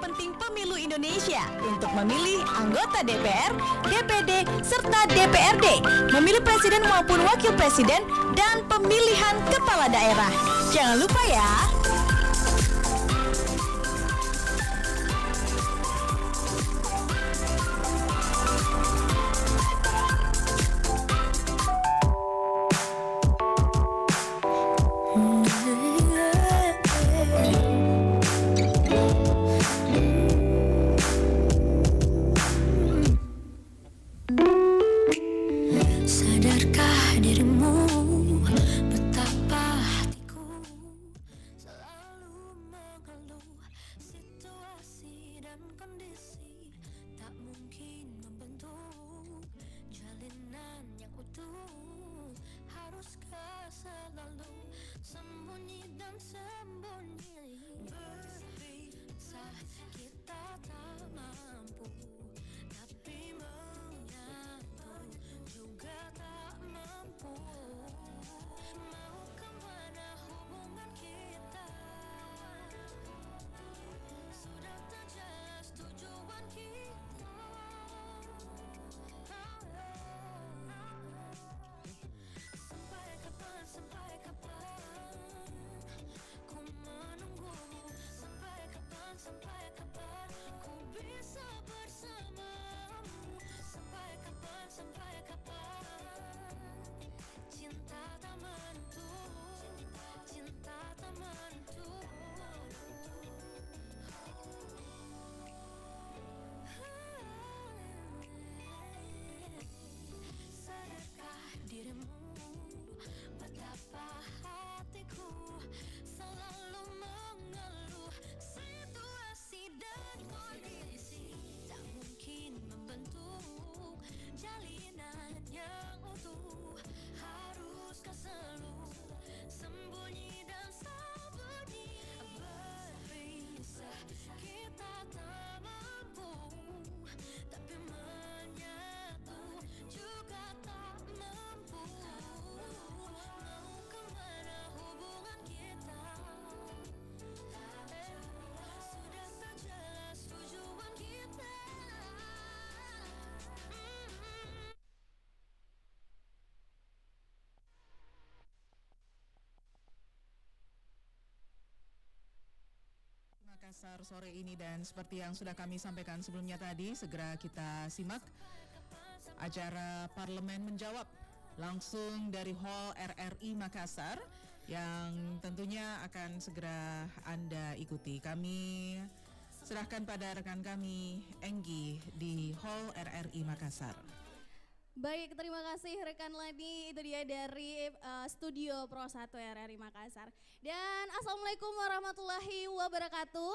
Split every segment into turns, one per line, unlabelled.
penting pemilu Indonesia untuk memilih anggota DPR, DPD, serta DPRD, memilih presiden maupun wakil presiden, dan pemilihan kepala daerah. Jangan lupa ya.
Sadarkah dirimu betapa hatiku selalu mengeluh situasi dan kondisi tak mungkin membentuk jalinan yang utuh. Haruskah selalu sembunyi dan sembunyi, berpisah kita tak mampu, tapi menyatu juga tak mampu. Mau kemana hubungan kita? Sudah tak jelas tujuan kita. Sampai kapan ku menunggumu? Sampai kapan ku bisa bersamamu? Sampai kapan cinta tak menentu, cinta tak menentu. Sadarkah dirimu betapa hatiku selalu mengeluh situasi dan kondisi tak mungkin membentuk jalinan yang utuh. Haruskah selalu sembunyi dan sembunyi, berpisah kita tak mampu, tapi menyatu juga tak mampu. Mau kemana hubungan kita? Sudah tak jelas tujuan kita.
Makassar sore ini, dan seperti yang sudah kami sampaikan sebelumnya tadi, segera kita simak acara Parlemen Menjawab langsung dari Hall RRI Makassar yang tentunya akan segera Anda ikuti. Kami serahkan pada rekan kami Enggi di Hall RRI Makassar.
Baik, terima kasih rekan Lani, itu dia dari Studio Pro 1 RRI Makassar. Dan Assalamualaikum warahmatullahi wabarakatuh.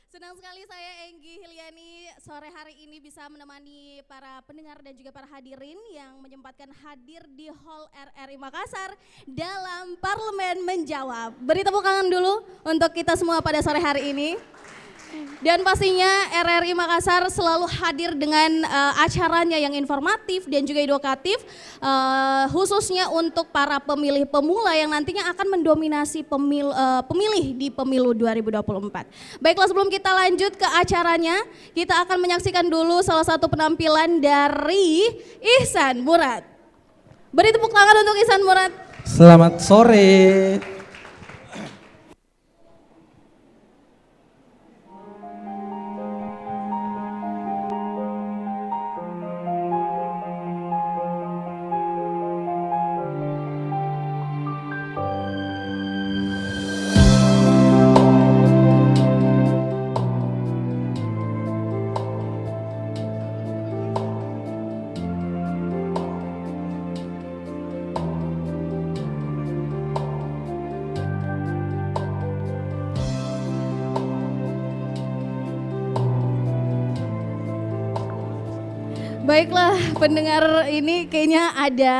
Senang sekali saya Enggi Hiliani sore hari ini bisa menemani para pendengar dan juga para hadirin yang menyempatkan hadir di Hall RRI Makassar dalam Parlemen Menjawab. Beri tepuk tangan dulu untuk kita semua pada sore hari ini. Dan pastinya RRI Makassar selalu hadir dengan acaranya yang informatif dan juga edukatif, khususnya untuk para pemilih pemula yang nantinya akan mendominasi pemilih di pemilu 2024. Baiklah, sebelum kita lanjut ke acaranya, kita akan menyaksikan dulu salah satu penampilan dari Ihsan Murad. Beri tepuk tangan untuk Ihsan Murad.
Selamat sore.
Baiklah pendengar, ini kayaknya ada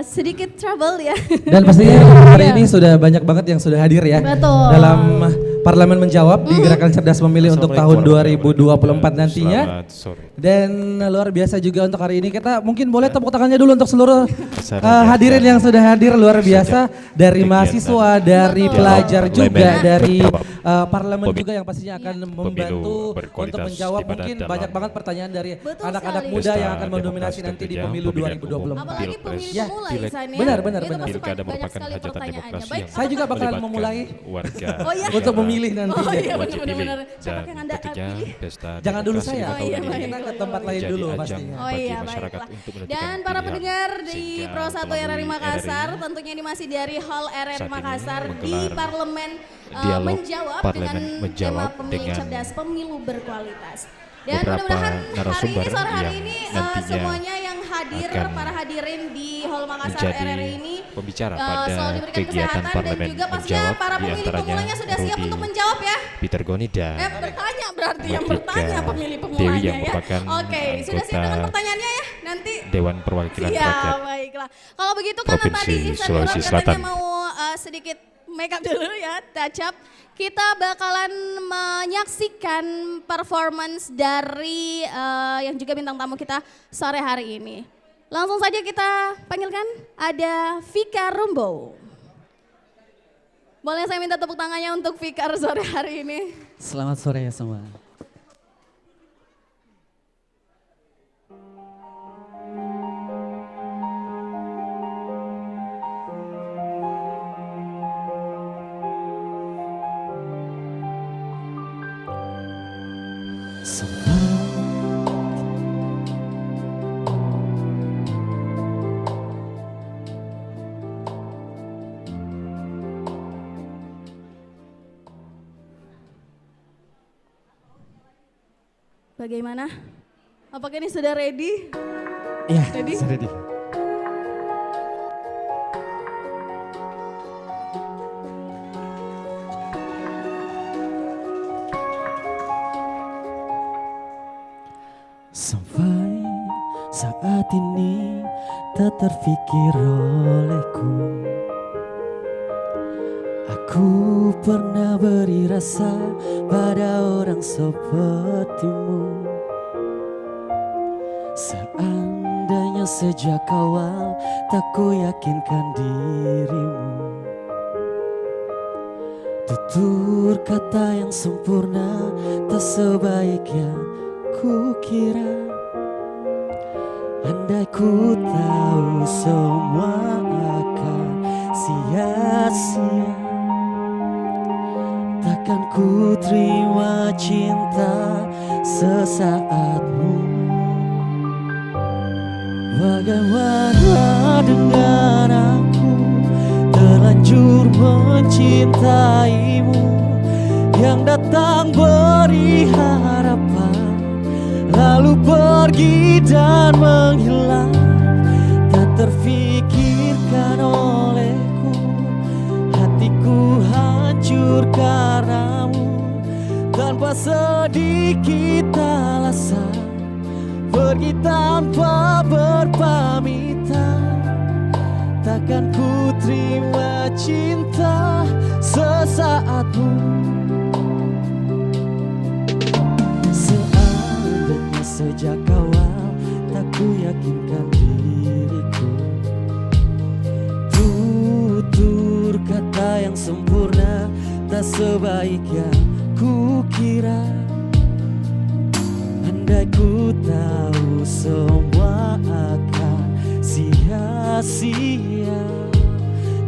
sedikit trouble ya.
Dan pastinya hari ini sudah banyak banget yang sudah hadir ya.
Betul.
Dalam Parlemen Menjawab di Gerakan Cerdas Memilih untuk tahun 2024 nantinya.
Selamat sore.
Dan luar biasa juga untuk hari ini kita mungkin boleh tepuk tangannya dulu untuk seluruh
Sarana
hadirin
dan
yang sudah hadir luar biasa dari
kegiatan
mahasiswa, dari
Betul.
pelajar juga,
Parlemen
dari
berjawab.
parlemen
Pemilu.
juga yang pastinya akan
Pemilu
membantu untuk
berkualitas
menjawab
di mana
mungkin
dalam
banyak banget pertanyaan dari
Betul
anak-anak
sekali.
muda yang
Pesta
akan mendominasi
demokrasi
nanti di
tentunya,
pemilu
pemilihan
2024.
Apalagi
Pilpres.
pemilih
Ya,
pemula
pileg.
Ihsan ya.
Benar, benar,
Itu
benar.
pasti
Pilkada
banyak
merupakan
sekali
hajatan
pertanyaannya.
demokrasi
Baik,
yang
Saya juga bakalan
melibatkan
memulai
warga
Oh iya?
untuk memilih nanti.
Oh iya,
wajib pilih
benar-benar. Siapa
dan
yang Anda
tentunya
pilih?
pesta
Jangan dulu
demokrasi
saya.
lima
Oh
tahun
iya,
ini
baik.
Kita ke tempat lain
menjadi
dulu
ajang
pastinya.
Oh
bagi
iya,
masyarakat
baiklah.
untuk menentukan
Dan para
pilihan.
pendengar di
Sehingga
Pro 1 RRI
melalui
Makassar,
RRI
tentunya ini masih dari Hall RRI
saat ini
Makassar di
menggelar
Parlemen
dialog
Menjawab
Parlemen
dengan
Menjawab
tema pemilih
dengan
cerdas, pemilu berkualitas. Dan
beberapa
mudah-mudahan hari
narasumber
ini, sore hari
yang
ini
nantinya
semuanya yang hadir,
akan
para hadirin di Hall Makassar
menjadi
RRI ini
pembicara
selalu
pada
diberikan
kegiatan
kesehatan dan
Parlemen
juga pastinya
Menjawab,
para
di
pemilih
antaranya
pemulanya sudah siap
Rudi
untuk menjawab ya.
Peter Goni dan
Bertanya berarti yang
Mardika
bertanya pemilih
Dewi
pemulanya
yang
ya.
merupakan
Oke, sudah siap dengan
anggota
pertanyaannya ya? Nanti
Dewan Perwakilan
ya,
Rakyat
baiklah. Kalau begitu karena
Provinsi
tadi Ihsan
Sulawesi
Nurul
Selatan.
katanya mau sedikit make up dulu ya, touch up. Kita bakalan menyaksikan performance dari yang juga bintang tamu kita sore hari ini. Langsung saja kita panggilkan, ada Vika Rumbo. Boleh saya minta tepuk tangannya untuk Fikar sore hari ini?
Selamat sore ya semua.
Bagaimana? Apakah ini sudah ready?
Iya,
Ready?
sudah ready.
Sampai saat ini tak terfikir olehku, aku pernah beri rasa pada orang sepertimu. Seandainya sejak awal tak ku yakinkan dirimu, tutur kata yang sempurna tak sebaik yang ku kira. Andai ku tahu semua akan sia-sia, takkan ku terima cinta sesaatmu. Bagaimana dengan aku terlanjur mencintaimu, yang datang beri harapan lalu pergi dan menghilang, tak terfikirkan olehku, hatiku hancur karenamu, tanpa sedikit alasan, pergi tanpa berpamitan. Takkan ku terima cinta sesaatmu. Seandainya sejak awal tak ku yakinkan diriku, tutur kata yang sempurna tak sebaik yang ku kira. Andai ku tahu semua akan sia-sia,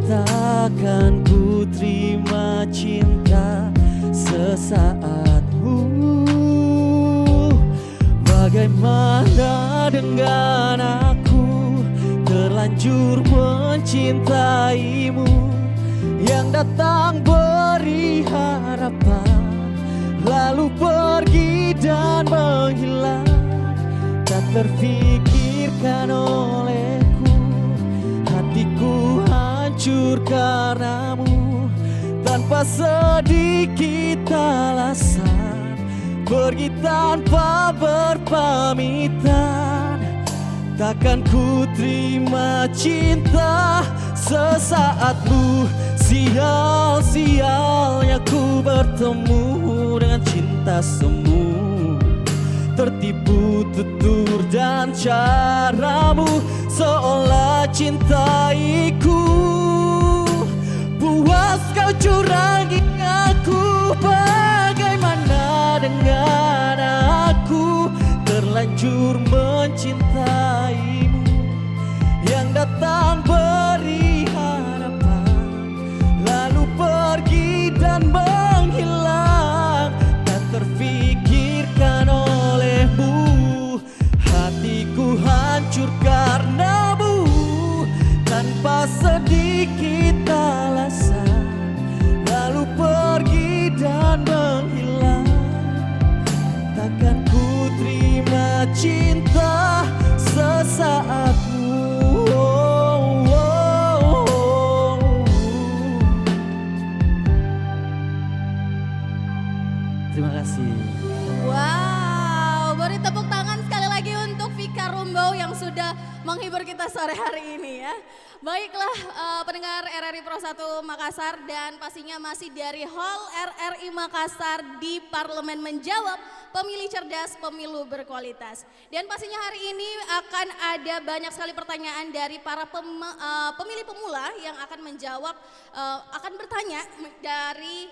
takkan ku terima cinta sesaatmu. Bagaimana dengan aku terlanjur mencintaimu, yang datang beri harapan lalu pergi dan menghilang, tak terfikirkan olehku, hatiku hancur karenamu, tanpa sedikit alasan, pergi tanpa berpamitan. Takkan ku terima cinta sesaatmu Sial-sialnya ku bertemu dengan cinta semu, tertipu tutur dan caramu seolah cintaiku. Puas kau curangi aku, bagaimana dengan aku terlanjur mencintaimu, yang datang beri harapan lalu pergi dan menghilang, tak terfikirkan olehmu. Hatiku hancur karenamu tanpa sedikit alasan, lalu pergi dan menghilang. Takkan ku terima cinta sesaatmu. Terima kasih.
Wow, beri tepuk tangan sekali lagi untuk Vika Rumbo yang sudah menghibur kita sore hari ini ya. Baiklah pendengar RRI Pro 1 Makassar, dan pastinya masih dari Hall RRI Makassar di Parlemen Menjawab, Pemilih Cerdas, Pemilu Berkualitas. Dan pastinya hari ini akan ada banyak sekali pertanyaan dari para pemilih pemula yang akan menjawab, akan bertanya dari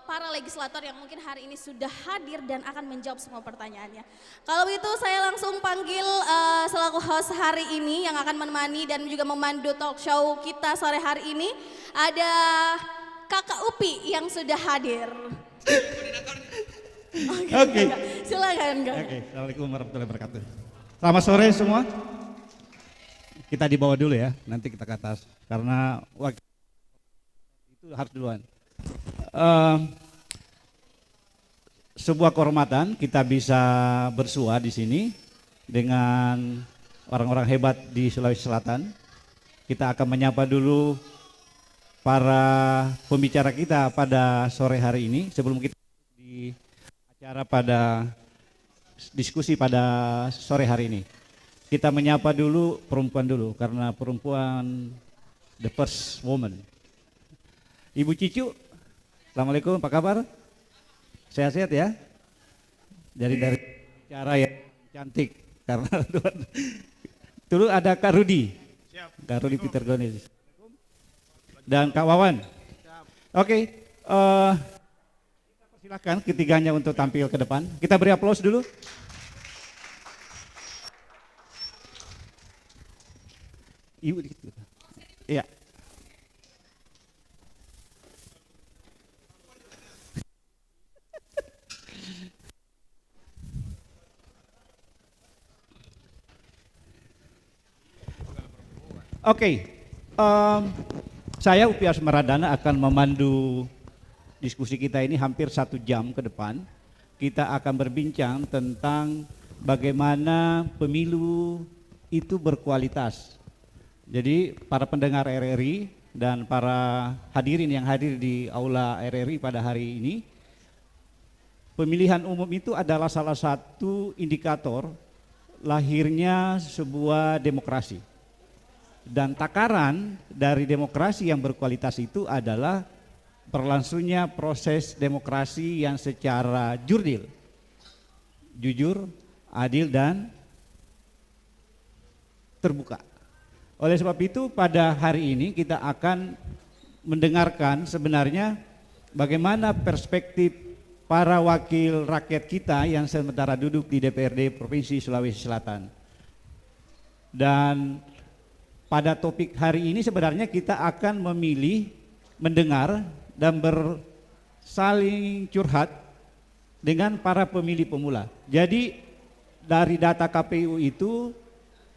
para legislator yang mungkin hari ini sudah hadir dan akan menjawab semua pertanyaannya. Kalau itu saya langsung panggil selaku host hari ini yang akan menemani dan juga memandu talk show kita sore hari ini, ada Kakak Upi yang sudah hadir.
Oke.
Silakan Kak.
Oke, Assalamualaikum warahmatullahi wabarakatuh. Selamat sore semua. Kita di bawah dulu ya, nanti kita ke atas karena waktu itu harus duluan. Sebuah kehormatan kita bisa bersua di sini dengan orang-orang hebat di Sulawesi Selatan. Kita akan menyapa dulu para pembicara kita pada sore hari ini sebelum kita di acara pada diskusi pada sore hari ini. Kita menyapa dulu perempuan dulu karena perempuan the first woman. Ibu Cicu, Assalamualaikum, apa kabar? Sehat-sehat ya? Dari cara yang cantik karena dulu ada Kak Rudi. Kak Rudi Peter Gonis. Dan Kak Wawan. Oke, silakan ketiganya untuk tampil ke depan. Kita beri aplaus dulu. Ibu gitu. Iya. Oke, saya Upi Asmaradana akan memandu diskusi kita ini hampir 1 jam ke depan. Kita akan berbincang tentang bagaimana pemilu itu berkualitas. Jadi para pendengar RRI dan para hadirin yang hadir di aula RRI pada hari ini, pemilihan umum itu adalah salah satu indikator lahirnya sebuah demokrasi. Dan takaran dari demokrasi yang berkualitas itu adalah berlangsungnya proses demokrasi yang secara jurdil, jujur, adil dan terbuka. Oleh sebab itu pada hari ini kita akan mendengarkan sebenarnya bagaimana perspektif para wakil rakyat kita yang sementara duduk di DPRD Provinsi Sulawesi Selatan. Dan pada topik hari ini sebenarnya kita akan memilih, mendengar dan bersaling curhat dengan para pemilih pemula. Jadi dari data KPU itu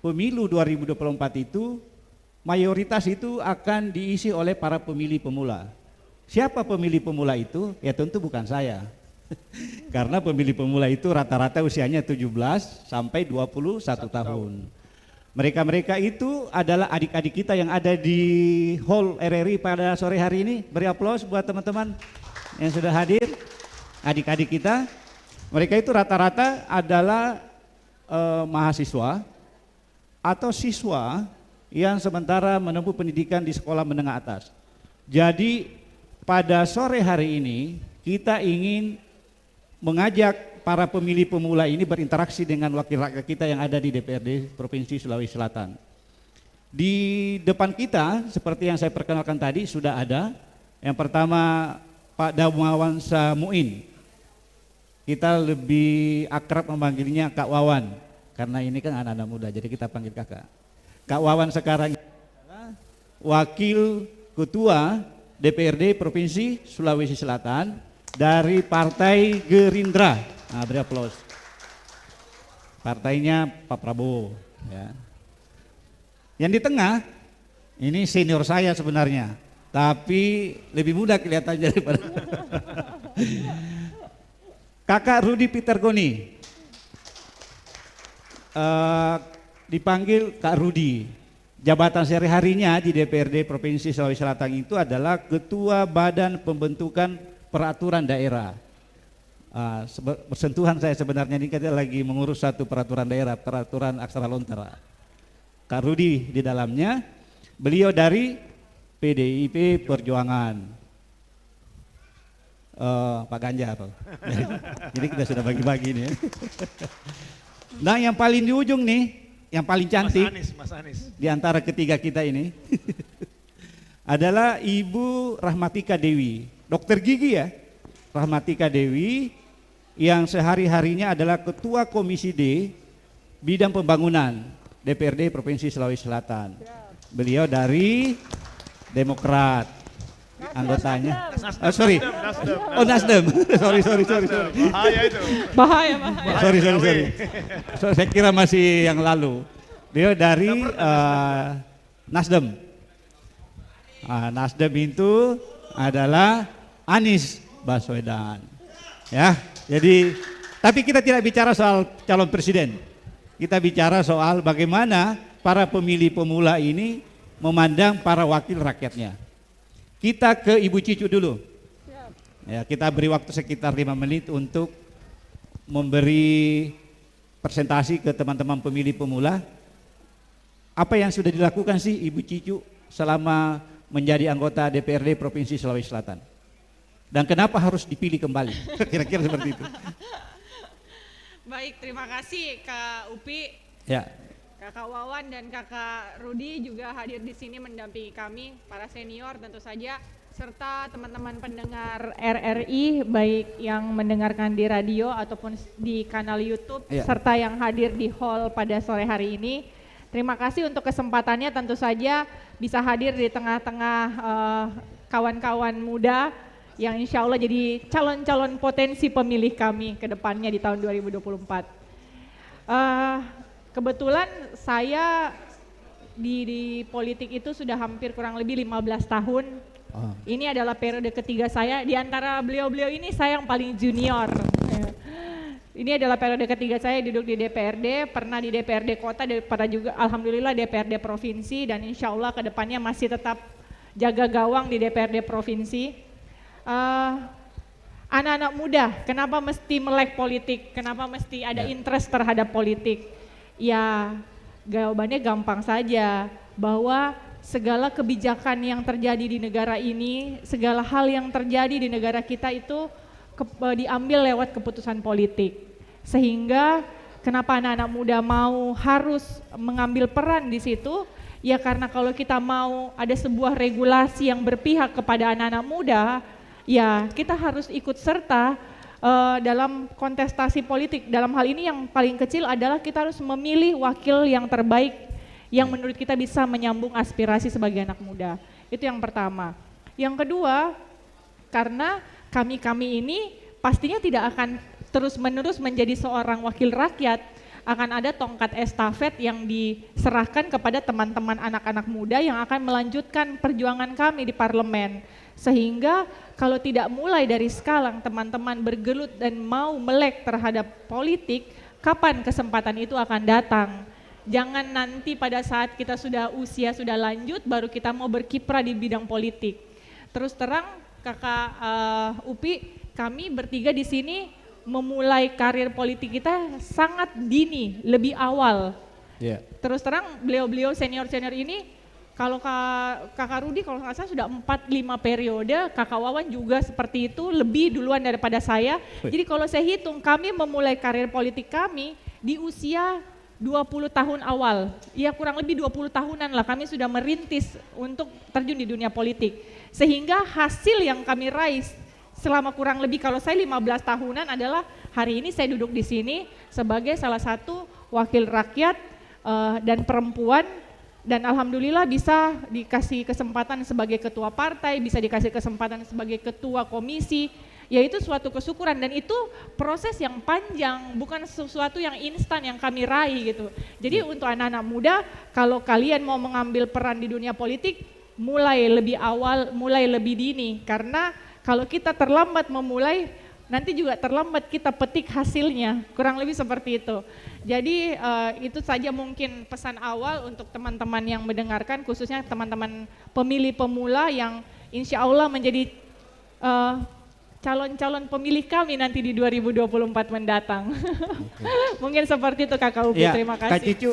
pemilu 2024 itu mayoritas itu akan diisi oleh para pemilih pemula. Siapa pemilih pemula itu? Ya tentu bukan saya. Karena pemilih pemula itu rata-rata usianya 17 sampai 21 tahun. Mereka-mereka itu adalah adik-adik kita yang ada di Hall RRI pada sore hari ini. Beri aplaus buat teman-teman yang sudah hadir, adik-adik kita. Mereka itu rata-rata adalah mahasiswa atau siswa yang sementara menempuh pendidikan di sekolah menengah atas. Jadi pada sore hari ini kita ingin mengajak para pemilih pemula ini berinteraksi dengan wakil rakyat kita yang ada di DPRD Provinsi Sulawesi Selatan. Di depan kita seperti yang saya perkenalkan tadi sudah ada. Yang pertama Pak Damawan Samuin. Kita lebih akrab memanggilnya Kak Wawan karena ini kan anak-anak muda jadi kita panggil kakak. Kak Wawan sekarang adalah Wakil Ketua DPRD Provinsi Sulawesi Selatan dari Partai Gerindra. Nah, beri aplaus. Partainya Pak Prabowo. Ya. Yang di tengah ini senior saya sebenarnya, tapi lebih muda kelihatannya daripada Kakak Rudi Peter Goni. Dipanggil Kak Rudi. Jabatan sehari-harinya di DPRD Provinsi Sulawesi Selatan itu adalah Ketua Badan Pembentukan Peraturan Daerah. Bersentuhan saya sebenarnya ini kita lagi mengurus satu peraturan daerah, peraturan aksara lontara. Kak Rudi di dalamnya, beliau dari PDIP Perjuangan. Pak Ganjar. Jadi kita sudah bagi-bagi nih. Nah yang paling di ujung nih, yang paling cantik
Mas Anies.
di antara ketiga kita ini adalah Ibu Rahmatika Dewi, dokter gigi ya, Rahmatika Dewi yang sehari-harinya adalah Ketua Komisi D Bidang Pembangunan DPRD Provinsi Sulawesi Selatan. Beliau dari Demokrat, anggotanya. Nasdem. Sorry.
Bahaya itu.
Bahaya.
Sorry. Saya kira masih yang lalu. Dia dari Nasdem. Nasdem itu adalah Anies Baswedan. Ya, jadi tapi kita tidak bicara soal calon presiden. Kita bicara soal bagaimana para pemilih pemula ini memandang para wakil rakyatnya. Kita ke Ibu Cicu dulu. Ya, kita beri waktu sekitar 5 menit untuk memberi presentasi ke teman-teman pemilih pemula. Apa yang sudah dilakukan sih Ibu Cicu selama menjadi anggota DPRD Provinsi Sulawesi Selatan? Dan kenapa harus dipilih kembali? Kira-kira seperti itu.
Baik, terima kasih Kak Upi,
Ya.
Kakak Wawan dan Kakak Rudi juga hadir di sini mendampingi kami, para senior tentu saja, serta teman-teman pendengar RRI, baik yang mendengarkan di radio ataupun di kanal YouTube,
Ya.
serta yang hadir di hall pada sore hari ini. Terima kasih untuk kesempatannya, tentu saja bisa hadir di tengah-tengah kawan-kawan muda yang insya Allah jadi calon-calon potensi pemilih kami ke depannya di tahun 2024. Kebetulan saya di politik itu sudah hampir kurang lebih 15 tahun. Ini adalah periode ketiga saya, di antara beliau-beliau ini saya yang paling junior. Ini adalah periode ketiga saya duduk di DPRD, pernah di DPRD kota, pada juga alhamdulillah DPRD provinsi, dan insya Allah ke depannya masih tetap jaga gawang di DPRD provinsi. Anak-anak muda, kenapa mesti melek politik? Kenapa mesti ada interest terhadap politik? Ya, jawabannya gampang saja, bahwa segala kebijakan yang terjadi di negara ini, segala hal yang terjadi di negara kita itu diambil lewat keputusan politik. Sehingga kenapa anak-anak muda mau harus mengambil peran di situ? Ya karena kalau kita mau ada sebuah regulasi yang berpihak kepada anak-anak muda, ya kita harus ikut serta dalam kontestasi politik. Dalam hal ini yang paling kecil adalah kita harus memilih wakil yang terbaik yang menurut kita bisa menyambung aspirasi sebagai anak muda. Itu yang pertama. Yang kedua, karena kami ini pastinya tidak akan terus-menerus menjadi seorang wakil rakyat, akan ada tongkat estafet yang diserahkan kepada teman-teman anak-anak muda yang akan melanjutkan perjuangan kami di parlemen. Sehingga kalau tidak mulai dari sekarang teman-teman bergelut dan mau melek terhadap politik, kapan kesempatan itu akan datang? Jangan nanti pada saat kita usia sudah lanjut baru kita mau berkiprah di bidang politik. Terus terang Kakak Upi, kami bertiga di sini memulai karir politik kita sangat dini, lebih awal.
Yeah.
Terus terang beliau-beliau senior-senior ini kalau Kakak Rudi kalau nggak salah sudah 4-5 periode, Kakak Wawan juga seperti itu, lebih duluan daripada saya. Jadi kalau saya hitung, kami memulai karir politik kami di usia 20 tahun awal. Ya kurang lebih 20 tahunan lah kami sudah merintis untuk terjun di dunia politik. Sehingga hasil yang kami raih selama kurang lebih kalau saya 15 tahunan adalah hari ini saya duduk di sini sebagai salah satu wakil rakyat dan perempuan. Dan alhamdulillah bisa dikasih kesempatan sebagai ketua partai, bisa dikasih kesempatan sebagai ketua komisi, yaitu suatu kesyukuran dan itu proses yang panjang, bukan sesuatu yang instan yang kami raih gitu. Jadi untuk anak-anak muda, kalau kalian mau mengambil peran di dunia politik, mulai lebih awal, mulai lebih dini, karena kalau kita terlambat memulai, nanti juga terlambat kita petik hasilnya, kurang lebih seperti itu. Jadi itu saja mungkin pesan awal untuk teman-teman yang mendengarkan, khususnya teman-teman pemilih pemula yang insya Allah menjadi calon-calon pemilih kami nanti di 2024 mendatang. Mungkin seperti itu Kakak Upi, terima kasih.
Kak Cicu,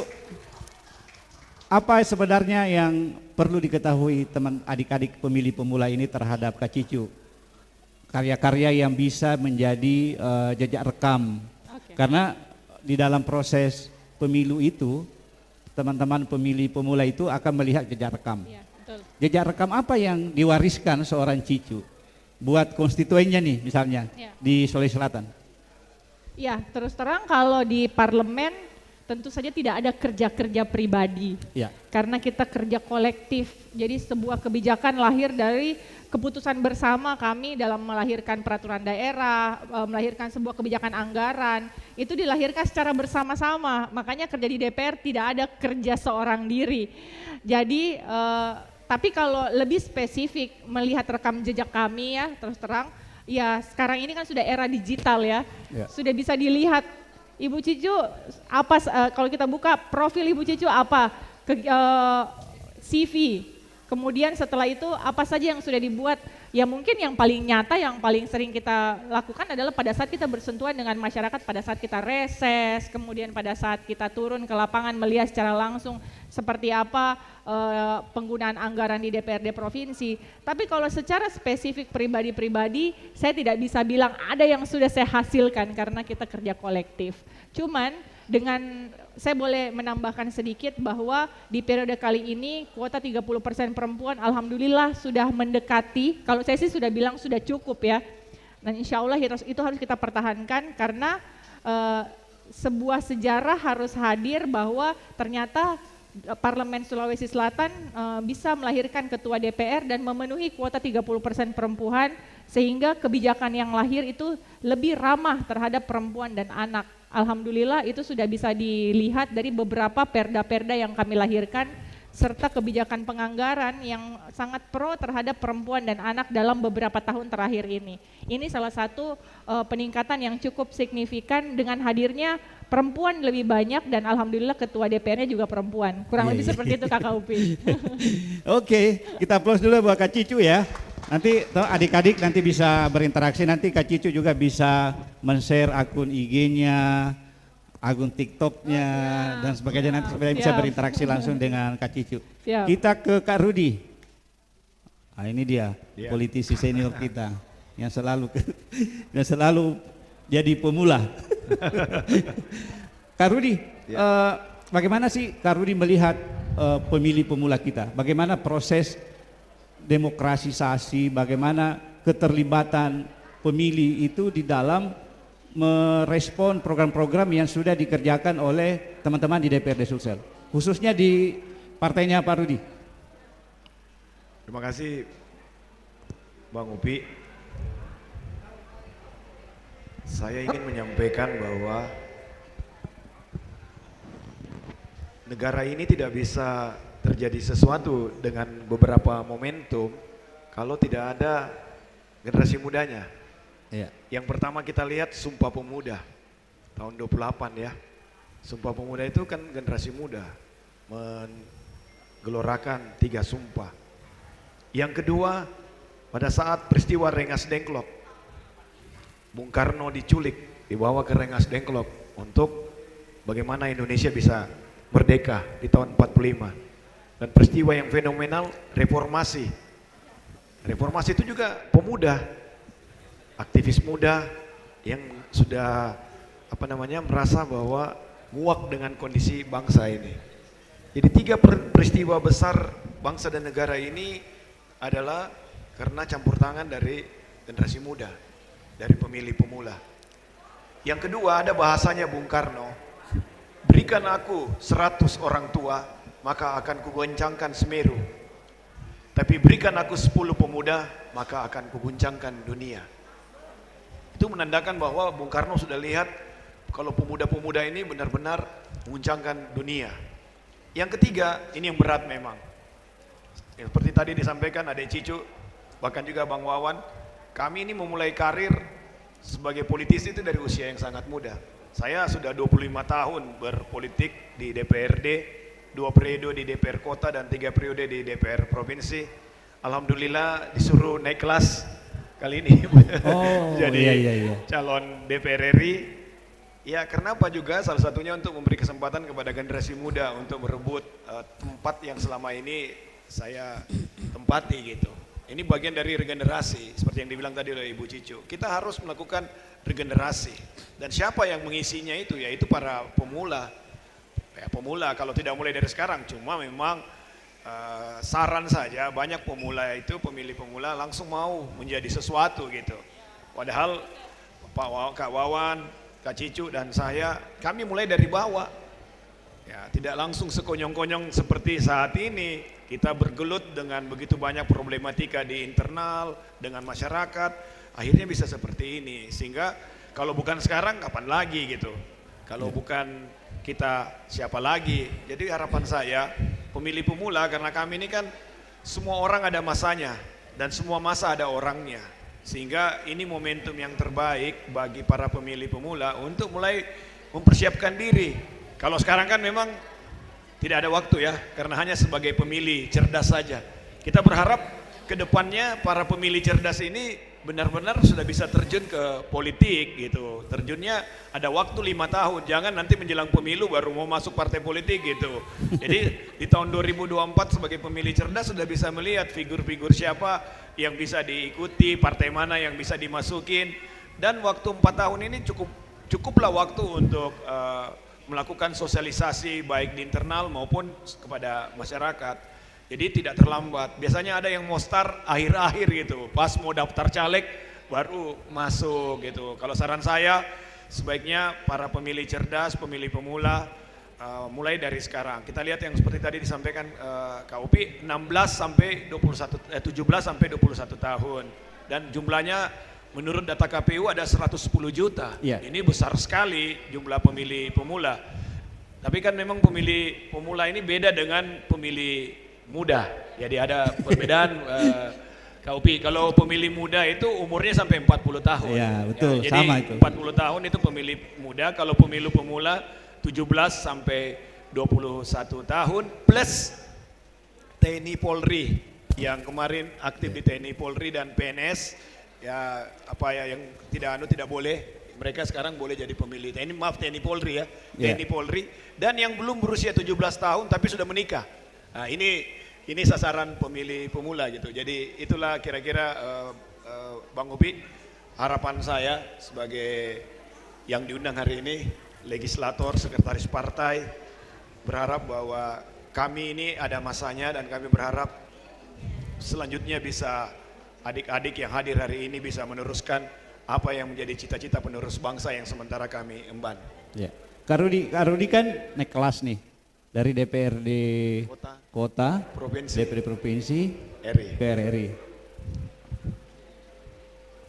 apa sebenarnya yang perlu diketahui teman adik-adik pemilih pemula ini terhadap Kak Cicu? Karya-karya yang bisa menjadi jejak rekam. Karena di dalam proses pemilu itu, teman-teman pemilih pemula itu akan melihat jejak rekam.
Ya, betul.
Jejak rekam apa yang diwariskan seorang Cicu buat konstituennya nih misalnya di Sulawesi Selatan?
Ya, terus terang kalau di parlemen tentu saja tidak ada kerja-kerja pribadi. Ya. Karena kita kerja kolektif. Jadi sebuah kebijakan lahir dari keputusan bersama kami dalam melahirkan peraturan daerah, melahirkan sebuah kebijakan anggaran, itu dilahirkan secara bersama-sama. Makanya kerja di DPR tidak ada kerja seorang diri. Jadi, tapi kalau lebih spesifik melihat rekam jejak kami ya, terus terang, ya sekarang ini kan sudah era digital ya, sudah bisa dilihat Ibu Cicu apa, kalau kita buka profil Ibu Cicu apa, CV. Kemudian setelah itu apa saja yang sudah dibuat, ya mungkin yang paling nyata, yang paling sering kita lakukan adalah pada saat kita bersentuhan dengan masyarakat, pada saat kita reses, kemudian pada saat kita turun ke lapangan melihat secara langsung seperti apa penggunaan anggaran di DPRD provinsi. Tapi kalau secara spesifik pribadi-pribadi, saya tidak bisa bilang ada yang sudah saya hasilkan karena kita kerja kolektif. Cuman dengan saya boleh menambahkan sedikit bahwa di periode kali ini kuota 30% perempuan alhamdulillah sudah mendekati, kalau saya sih sudah bilang sudah cukup ya. Dan insya Allah itu harus kita pertahankan karena sebuah sejarah harus hadir bahwa ternyata Parlemen Sulawesi Selatan bisa melahirkan ketua DPR dan memenuhi kuota 30% perempuan sehingga kebijakan yang lahir itu lebih ramah terhadap perempuan dan anak. Alhamdulillah itu sudah bisa dilihat dari beberapa perda-perda yang kami lahirkan serta kebijakan penganggaran yang sangat pro terhadap perempuan dan anak dalam beberapa tahun terakhir ini. Ini salah satu peningkatan yang cukup signifikan dengan hadirnya perempuan lebih banyak dan alhamdulillah ketua DPR-nya juga perempuan. Kurang lebih seperti itu Kakak Upi.
Oke, kita applause dulu buat Kak Cicu ya. Nanti adik-adik nanti bisa berinteraksi, nanti Kak Cicu juga bisa men-share akun IG-nya, akun TikTok-nya dan sebagainya, nanti supaya bisa berinteraksi langsung dengan Kak Cicu. Kita ke Kak Rudi. Nah, ini dia politisi senior kita yang selalu jadi pemula. Kak Rudi, bagaimana sih Kak Rudi melihat pemilih pemula kita? Bagaimana proses demokrasisasi, bagaimana keterlibatan pemilih itu di dalam merespon program-program yang sudah dikerjakan oleh teman-teman di DPRD Sulsel, khususnya di partainya Pak Rudi?
Terima kasih Bang Upi. Saya ingin menyampaikan bahwa negara ini tidak bisa terjadi sesuatu dengan beberapa momentum kalau tidak ada generasi mudanya. Yang pertama kita lihat Sumpah Pemuda tahun 28 ya. Sumpah Pemuda itu kan generasi muda menggelorakan 3 sumpah. Yang kedua pada saat peristiwa Rengas Dengklok, Bung Karno diculik, dibawa ke Rengas Dengklok untuk bagaimana Indonesia bisa merdeka di tahun 45. Dan peristiwa yang fenomenal, reformasi. Reformasi itu juga pemuda, aktivis muda yang sudah merasa bahwa muak dengan kondisi bangsa ini. Jadi 3 peristiwa besar bangsa dan negara ini adalah karena campur tangan dari generasi muda, dari pemilih pemula. Yang kedua ada bahasanya Bung Karno, berikan aku 100 orang tua, maka akan kugoncangkan Semeru. Tapi berikan aku 10 pemuda, maka akan kuguncangkan dunia. Itu menandakan bahwa Bung Karno sudah lihat kalau pemuda-pemuda ini benar-benar mengguncangkan dunia. Yang ketiga, ini yang berat memang. Seperti tadi disampaikan Adek Cicu, bahkan juga Bang Wawan, kami ini memulai karir sebagai politisi itu dari usia yang sangat muda. Saya sudah 25 tahun berpolitik di DPRD, 2 periode di DPR Kota dan 3 periode di DPR Provinsi. Alhamdulillah disuruh naik kelas kali ini jadi calon DPR RI. Ya kenapa juga salah satunya untuk memberi kesempatan kepada generasi muda untuk merebut tempat yang selama ini saya tempati gitu. Ini bagian dari regenerasi seperti yang dibilang tadi oleh Ibu Cicu. Kita harus melakukan regenerasi dan siapa yang mengisinya itu yaitu para pemula. Pemula kalau tidak mulai dari sekarang, cuma memang saran saja banyak pemula itu pemilih pemula langsung mau menjadi sesuatu gitu. Padahal Kak Wawan, Kak Cicu dan saya kami mulai dari bawah. Ya, tidak langsung sekonyong-konyong seperti saat ini. Kita bergelut dengan begitu banyak problematika di internal dengan masyarakat, akhirnya bisa seperti ini. Sehingga kalau bukan sekarang kapan lagi gitu. Kalau bukan kita siapa lagi. Jadi harapan saya pemilih pemula karena kami ini kan semua orang ada masanya dan semua masa ada orangnya. Sehingga ini momentum yang terbaik bagi para pemilih pemula untuk mulai mempersiapkan diri. Kalau sekarang kan memang tidak ada waktu ya karena hanya sebagai pemilih cerdas saja. Kita berharap ke depannya para pemilih cerdas ini benar-benar sudah bisa terjun ke politik gitu. Terjunnya ada waktu 5 tahun, jangan nanti menjelang pemilu baru mau masuk partai politik gitu. Jadi di tahun 2024 sebagai pemilih cerdas sudah bisa melihat figur-figur siapa yang bisa diikuti, partai mana yang bisa dimasukin. Dan waktu 4 tahun ini cukuplah waktu untuk melakukan sosialisasi baik di internal maupun kepada masyarakat. Jadi tidak terlambat. Biasanya ada yang mau start akhir-akhir gitu, pas mau daftar caleg baru masuk gitu. Kalau saran saya sebaiknya para pemilih cerdas, pemilih pemula mulai dari sekarang. Kita lihat yang seperti tadi disampaikan Kak Upi 17 sampai 21 tahun dan jumlahnya menurut data KPU ada 110 juta. Ini besar sekali jumlah pemilih pemula. Tapi kan memang pemilih pemula ini beda dengan pemilih muda, jadi ada perbedaan Kak Upi. Kalau pemilih muda itu umurnya sampai 40 tahun.
Iya betul,
jadi
sama itu.
40 tahun itu pemilih muda, kalau pemilu pemula 17 sampai 21 tahun plus TNI Polri yang kemarin aktif di TNI Polri dan PNS ya yang tidak boleh. Mereka sekarang boleh jadi pemilih TNI Polri ya, TNI Polri dan yang belum berusia 17 tahun tapi sudah menikah. Nah, ini sasaran pemilih pemula gitu. Jadi itulah kira-kira Bang Upi harapan saya sebagai yang diundang hari ini, legislator, sekretaris partai, berharap bahwa kami ini ada masanya dan kami berharap selanjutnya bisa adik-adik yang hadir hari ini bisa meneruskan apa yang menjadi cita-cita penerus bangsa yang sementara kami emban.
Ya. Kak Rudi kan naik kelas nih. Dari DPRD Kota,
Provinsi,
DPRD Provinsi,
RI.
PRRI.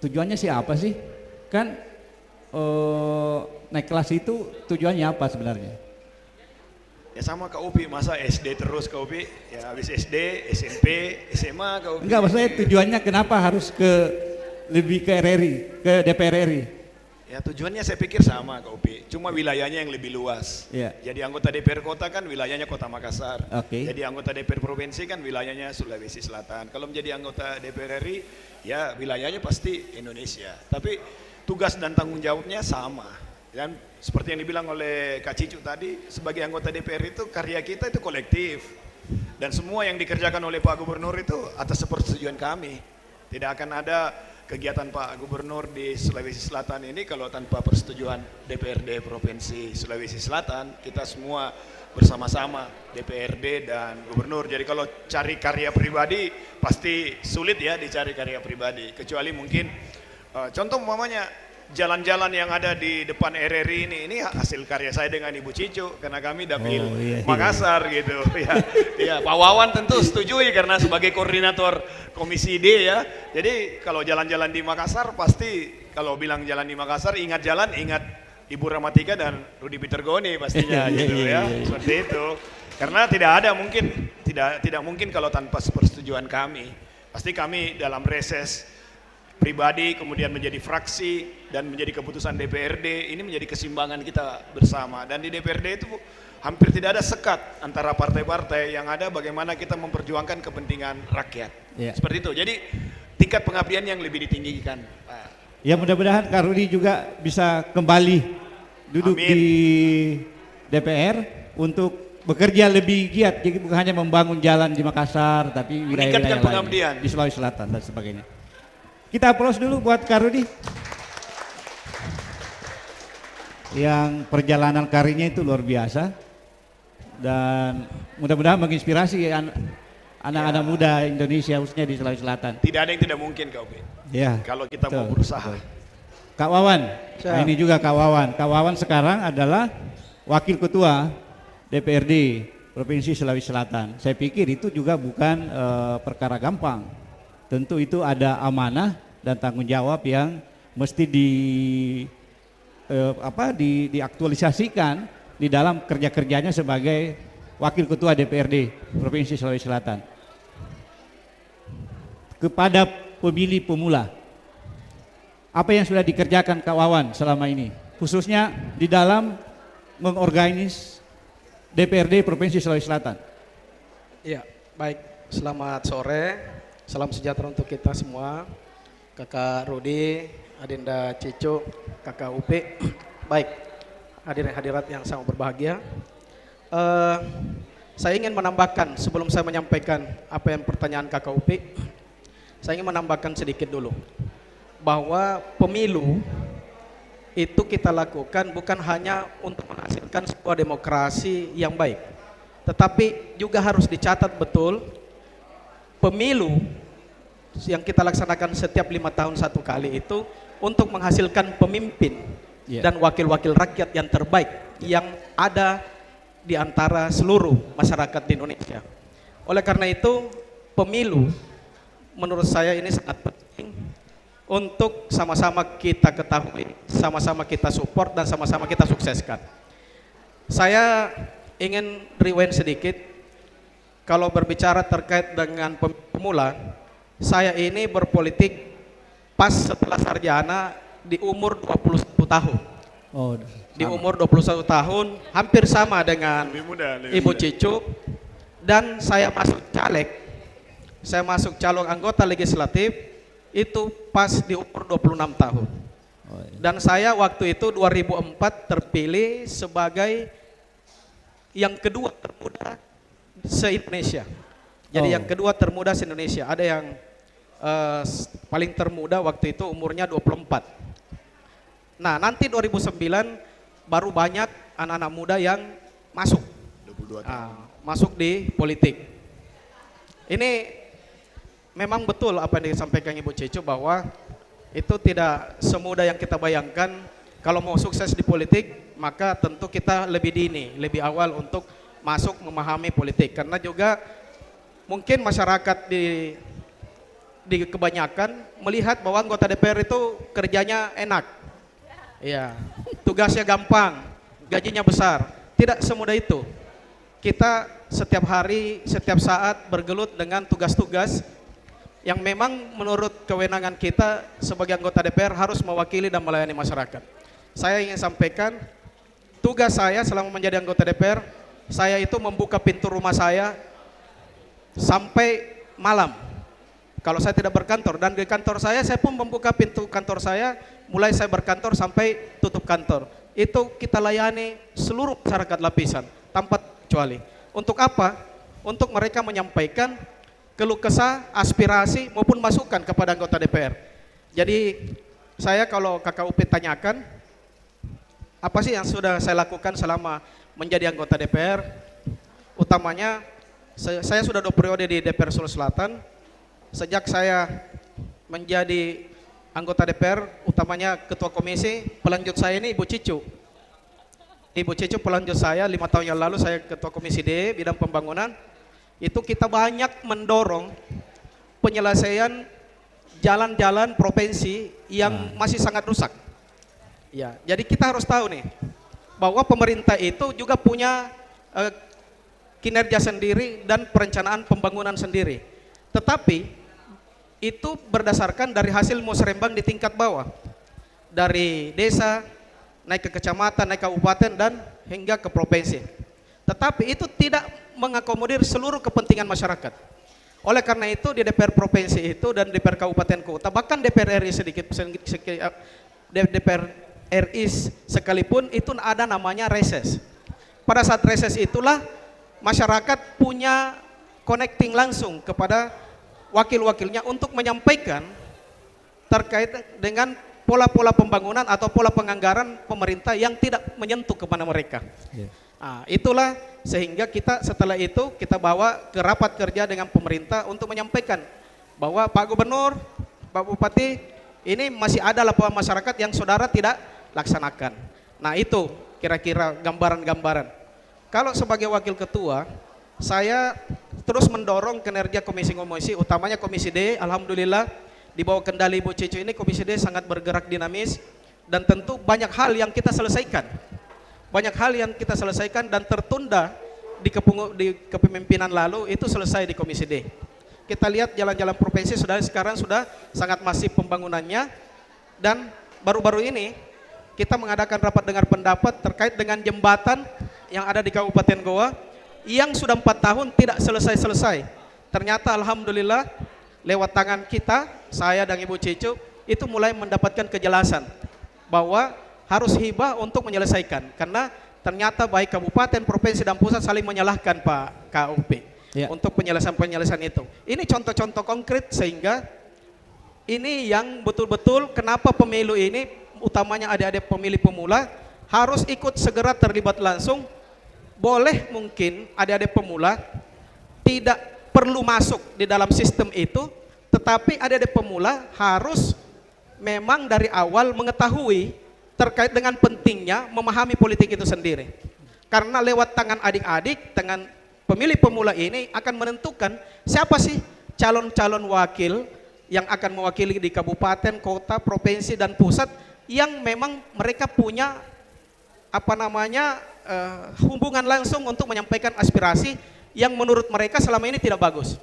Tujuannya sih apa sih? Kan naik kelas itu tujuannya apa sebenarnya?
Ya sama Kak Upi, masa SD terus Kak Upi? Ya habis SD, SMP, SMA Kak Upi.
Enggak, maksudnya tujuannya kenapa harus lebih ke RRI, ke DPR RI?
Ya tujuannya saya pikir sama Kak Upi, cuma wilayahnya yang lebih luas. Jadi anggota DPR Kota kan wilayahnya Kota Makassar. Jadi anggota DPR Provinsi kan wilayahnya Sulawesi Selatan. Kalau menjadi anggota DPR RI ya wilayahnya pasti Indonesia. Tapi tugas dan tanggung jawabnya sama. Dan seperti yang dibilang oleh Kak Cicu tadi, sebagai anggota DPR itu karya kita itu kolektif. Dan semua yang dikerjakan oleh Pak Gubernur itu atas persetujuan kami. Tidak akan ada kegiatan Pak Gubernur di Sulawesi Selatan ini kalau tanpa persetujuan DPRD Provinsi Sulawesi Selatan. Kita semua bersama-sama, DPRD dan Gubernur. Jadi kalau cari karya pribadi pasti sulit ya dicari karya pribadi. Kecuali mungkin contoh umpamanya jalan-jalan yang ada di depan RRI ini hasil karya saya dengan Ibu Cicu karena kami dapil Makassar gitu ya. Ya, Pak Wawan tentu setujui karena sebagai koordinator Komisi D ya. Jadi kalau jalan-jalan di Makassar pasti kalau bilang jalan di Makassar ingat Ibu Ramatika dan Rudi Peter Goni pastinya gitu ya. Seperti itu. Karena tidak mungkin kalau tanpa persetujuan kami. Pasti kami dalam reses pribadi kemudian menjadi fraksi dan menjadi keputusan DPRD, ini menjadi keseimbangan kita bersama. Dan di DPRD itu hampir tidak ada sekat antara partai-partai, yang ada bagaimana kita memperjuangkan kepentingan rakyat. Seperti itu. Jadi tingkat pengabdian yang lebih ditinggikan.
Ya, mudah-mudahan Kak Rudi juga bisa kembali duduk di DPR untuk bekerja lebih giat, jadi bukan hanya membangun jalan di Makassar, tapi wilayah-wilayah lain di Sulawesi Selatan dan sebagainya. Kita aplaus dulu buat Kak Rudi. Yang perjalanan karirnya itu luar biasa. Dan mudah-mudahan menginspirasi anak-anak muda Indonesia khususnya di Sulawesi Selatan.
Tidak ada yang tidak mungkin Kak Upi.
Ya,
kalau kita mau berusaha.
Kak Wawan, nah ini juga Kak Wawan. Kak Wawan sekarang adalah Wakil Ketua DPRD Provinsi Sulawesi Selatan. Saya pikir itu juga bukan perkara gampang. Tentu itu ada amanah dan tanggung jawab yang mesti diaktualisasikan di dalam kerja-kerjanya sebagai Wakil Ketua DPRD Provinsi Sulawesi Selatan. Kepada pemilih pemula, apa yang sudah dikerjakan Kak Wawan selama ini, khususnya di dalam mengorganis DPRD Provinsi Sulawesi Selatan?
Ya, baik. Selamat sore. Salam sejahtera untuk kita semua, Kakak Rudi, Adinda Cicu, Kakak Upi. Baik, hadirin hadirat yang sangat berbahagia. Saya ingin menambahkan sebelum saya menyampaikan apa yang pertanyaan Kakak Upi, saya ingin menambahkan sedikit dulu bahwa pemilu itu kita lakukan bukan hanya untuk menghasilkan sebuah demokrasi yang baik, tetapi juga harus dicatat betul pemilu yang kita laksanakan setiap 5 tahun satu kali itu untuk menghasilkan pemimpin dan wakil-wakil rakyat yang terbaik yang ada di antara seluruh masyarakat di Indonesia. Oleh karena itu pemilu menurut saya ini sangat penting untuk sama-sama kita ketahui, sama-sama kita support dan sama-sama kita sukseskan. Saya ingin rewind sedikit. Kalau berbicara terkait dengan pemula, saya ini berpolitik pas setelah sarjana di umur 21 tahun. Di umur 21 tahun, hampir sama dengan Ibu Cicu. Dan saya masuk caleg, saya masuk calon anggota legislatif itu pas di umur 26 tahun. Dan saya waktu itu 2004 terpilih sebagai yang kedua termuda se-Indonesia. Jadi yang kedua termuda se-Indonesia. Ada yang paling termuda waktu itu umurnya 24. Nah, nanti 2009 baru banyak anak-anak muda yang masuk. 22 tahun. Masuk di politik. Ini memang betul apa yang disampaikan Ibu Cicu bahwa itu tidak semudah yang kita bayangkan. Kalau mau sukses di politik, maka tentu kita lebih dini, lebih awal untuk masuk memahami politik. Karena juga mungkin masyarakat di kebanyakan melihat bahwa anggota DPR itu kerjanya enak, ya, tugasnya gampang, gajinya besar. Tidak semudah itu. Kita setiap hari, setiap saat bergelut dengan tugas-tugas yang memang menurut kewenangan kita sebagai anggota DPR harus mewakili dan melayani masyarakat. Saya ingin sampaikan, tugas saya selama menjadi anggota DPR, saya itu membuka pintu rumah saya sampai malam. Kalau saya tidak berkantor, dan di kantor saya pun membuka pintu kantor saya, mulai saya berkantor sampai tutup kantor. Itu kita layani seluruh masyarakat lapisan, tanpa kecuali. Untuk apa? untuk mereka menyampaikan keluh kesah, aspirasi maupun masukan kepada anggota DPR. Jadi saya kalau KKUP tanyakan, apa sih yang sudah saya lakukan selama menjadi anggota DPR? Utamanya saya sudah 2 periode di DPR Sulawesi Selatan. Sejak saya menjadi anggota DPR, utamanya ketua komisi, pelanjut saya ini Ibu Cicu. Ibu Cicu pelanjut saya 5 tahun yang lalu, saya ketua komisi D bidang pembangunan. Itu kita banyak mendorong penyelesaian jalan-jalan provinsi yang masih sangat rusak. Ya, jadi kita harus tahu nih bahwa pemerintah itu juga punya kinerja sendiri dan perencanaan pembangunan sendiri. Tetapi itu berdasarkan dari hasil musrembang di tingkat bawah. Dari desa, naik ke kecamatan, naik ke kabupaten dan hingga ke provinsi. Tetapi itu tidak mengakomodir seluruh kepentingan masyarakat. Oleh karena itu di DPR provinsi itu dan DPR kabupaten kota, bahkan DPR RI DPR RI sekalipun itu ada namanya reses. Pada saat reses itulah masyarakat punya connecting langsung kepada wakil-wakilnya untuk menyampaikan terkait dengan pola-pola pembangunan atau pola penganggaran pemerintah yang tidak menyentuh kepada mereka. Nah, itulah sehingga kita setelah itu kita bawa ke rapat kerja dengan pemerintah untuk menyampaikan bahwa Pak Gubernur, Pak Bupati, ini masih ada laporan masyarakat yang saudara tidak laksanakan. Nah, itu kira-kira gambaran-gambaran. Kalau sebagai wakil ketua, saya terus mendorong kinerja komisi-komisi, utamanya komisi D. Alhamdulillah di bawah kendali Ibu Cicu ini komisi D sangat bergerak dinamis dan tentu banyak hal yang kita selesaikan. Banyak hal yang kita selesaikan dan tertunda di kepemimpinan lalu itu selesai di komisi D. Kita lihat jalan-jalan provinsi sekarang sudah sangat masif pembangunannya, dan baru-baru ini kita mengadakan rapat dengar pendapat terkait dengan jembatan yang ada di Kabupaten Goa yang sudah 4 tahun tidak selesai-selesai. Ternyata alhamdulillah lewat tangan kita, saya dan Ibu Cicu itu mulai mendapatkan kejelasan bahwa harus hibah untuk menyelesaikan, karena ternyata baik kabupaten, provinsi dan pusat saling menyalahkan Pak KUP untuk penyelesaian itu. Ini contoh-contoh konkret sehingga ini yang betul-betul kenapa pemilu ini utamanya adik-adik pemilih pemula harus ikut segera terlibat langsung. Boleh mungkin adik-adik pemula tidak perlu masuk di dalam sistem itu, tetapi adik-adik pemula harus memang dari awal mengetahui terkait dengan pentingnya memahami politik itu sendiri. Karena lewat tangan adik-adik, tangan pemilih pemula ini akan menentukan siapa sih calon-calon wakil yang akan mewakili di kabupaten, kota, provinsi dan pusat yang memang mereka punya hubungan langsung untuk menyampaikan aspirasi yang menurut mereka selama ini tidak bagus.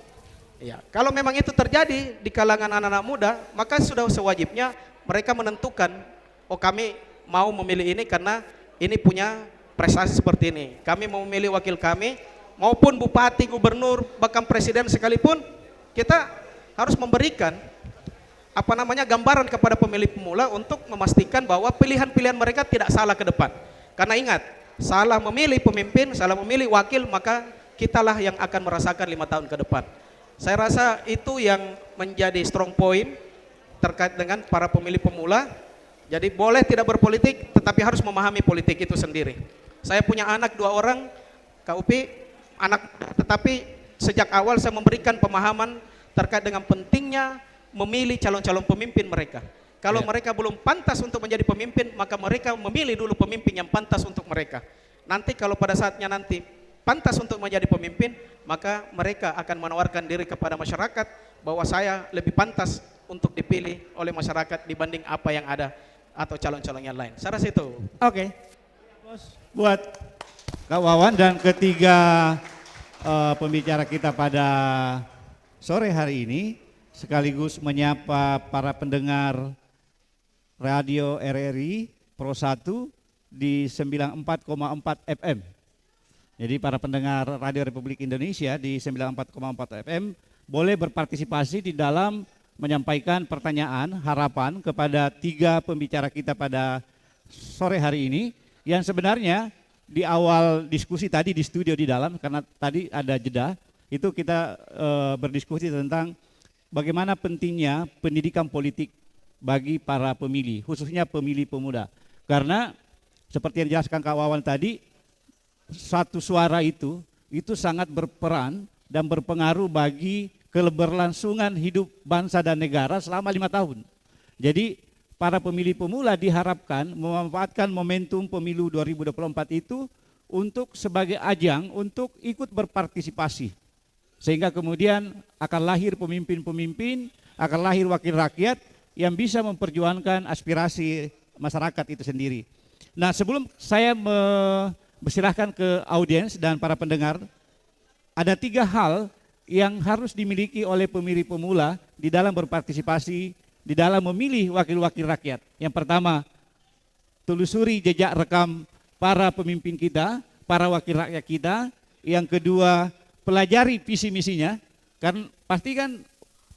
Ya, kalau memang itu terjadi di kalangan anak-anak muda, maka sudah sewajibnya mereka menentukan, oh kami mau memilih ini karena ini punya prestasi seperti ini. Kami mau memilih wakil kami, maupun bupati, gubernur, bahkan presiden sekalipun, kita harus memberikan gambaran kepada pemilih pemula untuk memastikan bahwa pilihan-pilihan mereka tidak salah ke depan. Karena ingat, salah memilih pemimpin, salah memilih wakil, maka kitalah yang akan merasakan 5 tahun ke depan. Saya rasa itu yang menjadi strong point terkait dengan para pemilih pemula. Jadi boleh tidak berpolitik, tetapi harus memahami politik itu sendiri. Saya punya anak 2 orang, KUP, tetapi sejak awal saya memberikan pemahaman terkait dengan pentingnya memilih calon-calon pemimpin mereka. Kalau mereka belum pantas untuk menjadi pemimpin, maka mereka memilih dulu pemimpin yang pantas untuk mereka. Nanti kalau pada saatnya nanti pantas untuk menjadi pemimpin, maka mereka akan menawarkan diri kepada masyarakat bahwa saya lebih pantas untuk dipilih oleh masyarakat dibanding apa yang ada atau calon-calon yang lain. Saya rasa itu.
Oke. Buat Kak Wawan dan ketiga pembicara kita pada sore hari ini, sekaligus menyapa para pendengar Radio RRI Pro 1 di 94,4 FM. Jadi para pendengar Radio Republik Indonesia di 94,4 FM boleh berpartisipasi di dalam menyampaikan pertanyaan, harapan kepada 3 pembicara kita pada sore hari ini, yang sebenarnya di awal diskusi tadi di studio di dalam, karena tadi ada jeda, itu kita berdiskusi tentang bagaimana pentingnya pendidikan politik bagi para pemilih, khususnya pemilih pemuda. Karena seperti yang dijelaskan Kak Wawan tadi, satu suara itu sangat berperan dan berpengaruh bagi keberlangsungan hidup bangsa dan negara selama 5 tahun. Jadi para pemilih pemula diharapkan memanfaatkan momentum pemilu 2024 itu untuk sebagai ajang untuk ikut berpartisipasi. Sehingga kemudian akan lahir pemimpin-pemimpin, akan lahir wakil rakyat yang bisa memperjuangkan aspirasi masyarakat itu sendiri. Nah, sebelum saya mempersilahkan ke audiens dan para pendengar, ada 3 hal yang harus dimiliki oleh pemilih pemula di dalam berpartisipasi, di dalam memilih wakil-wakil rakyat. Yang pertama, telusuri jejak rekam para pemimpin kita, para wakil rakyat kita. Yang kedua, pelajari visi misinya, kan pasti kan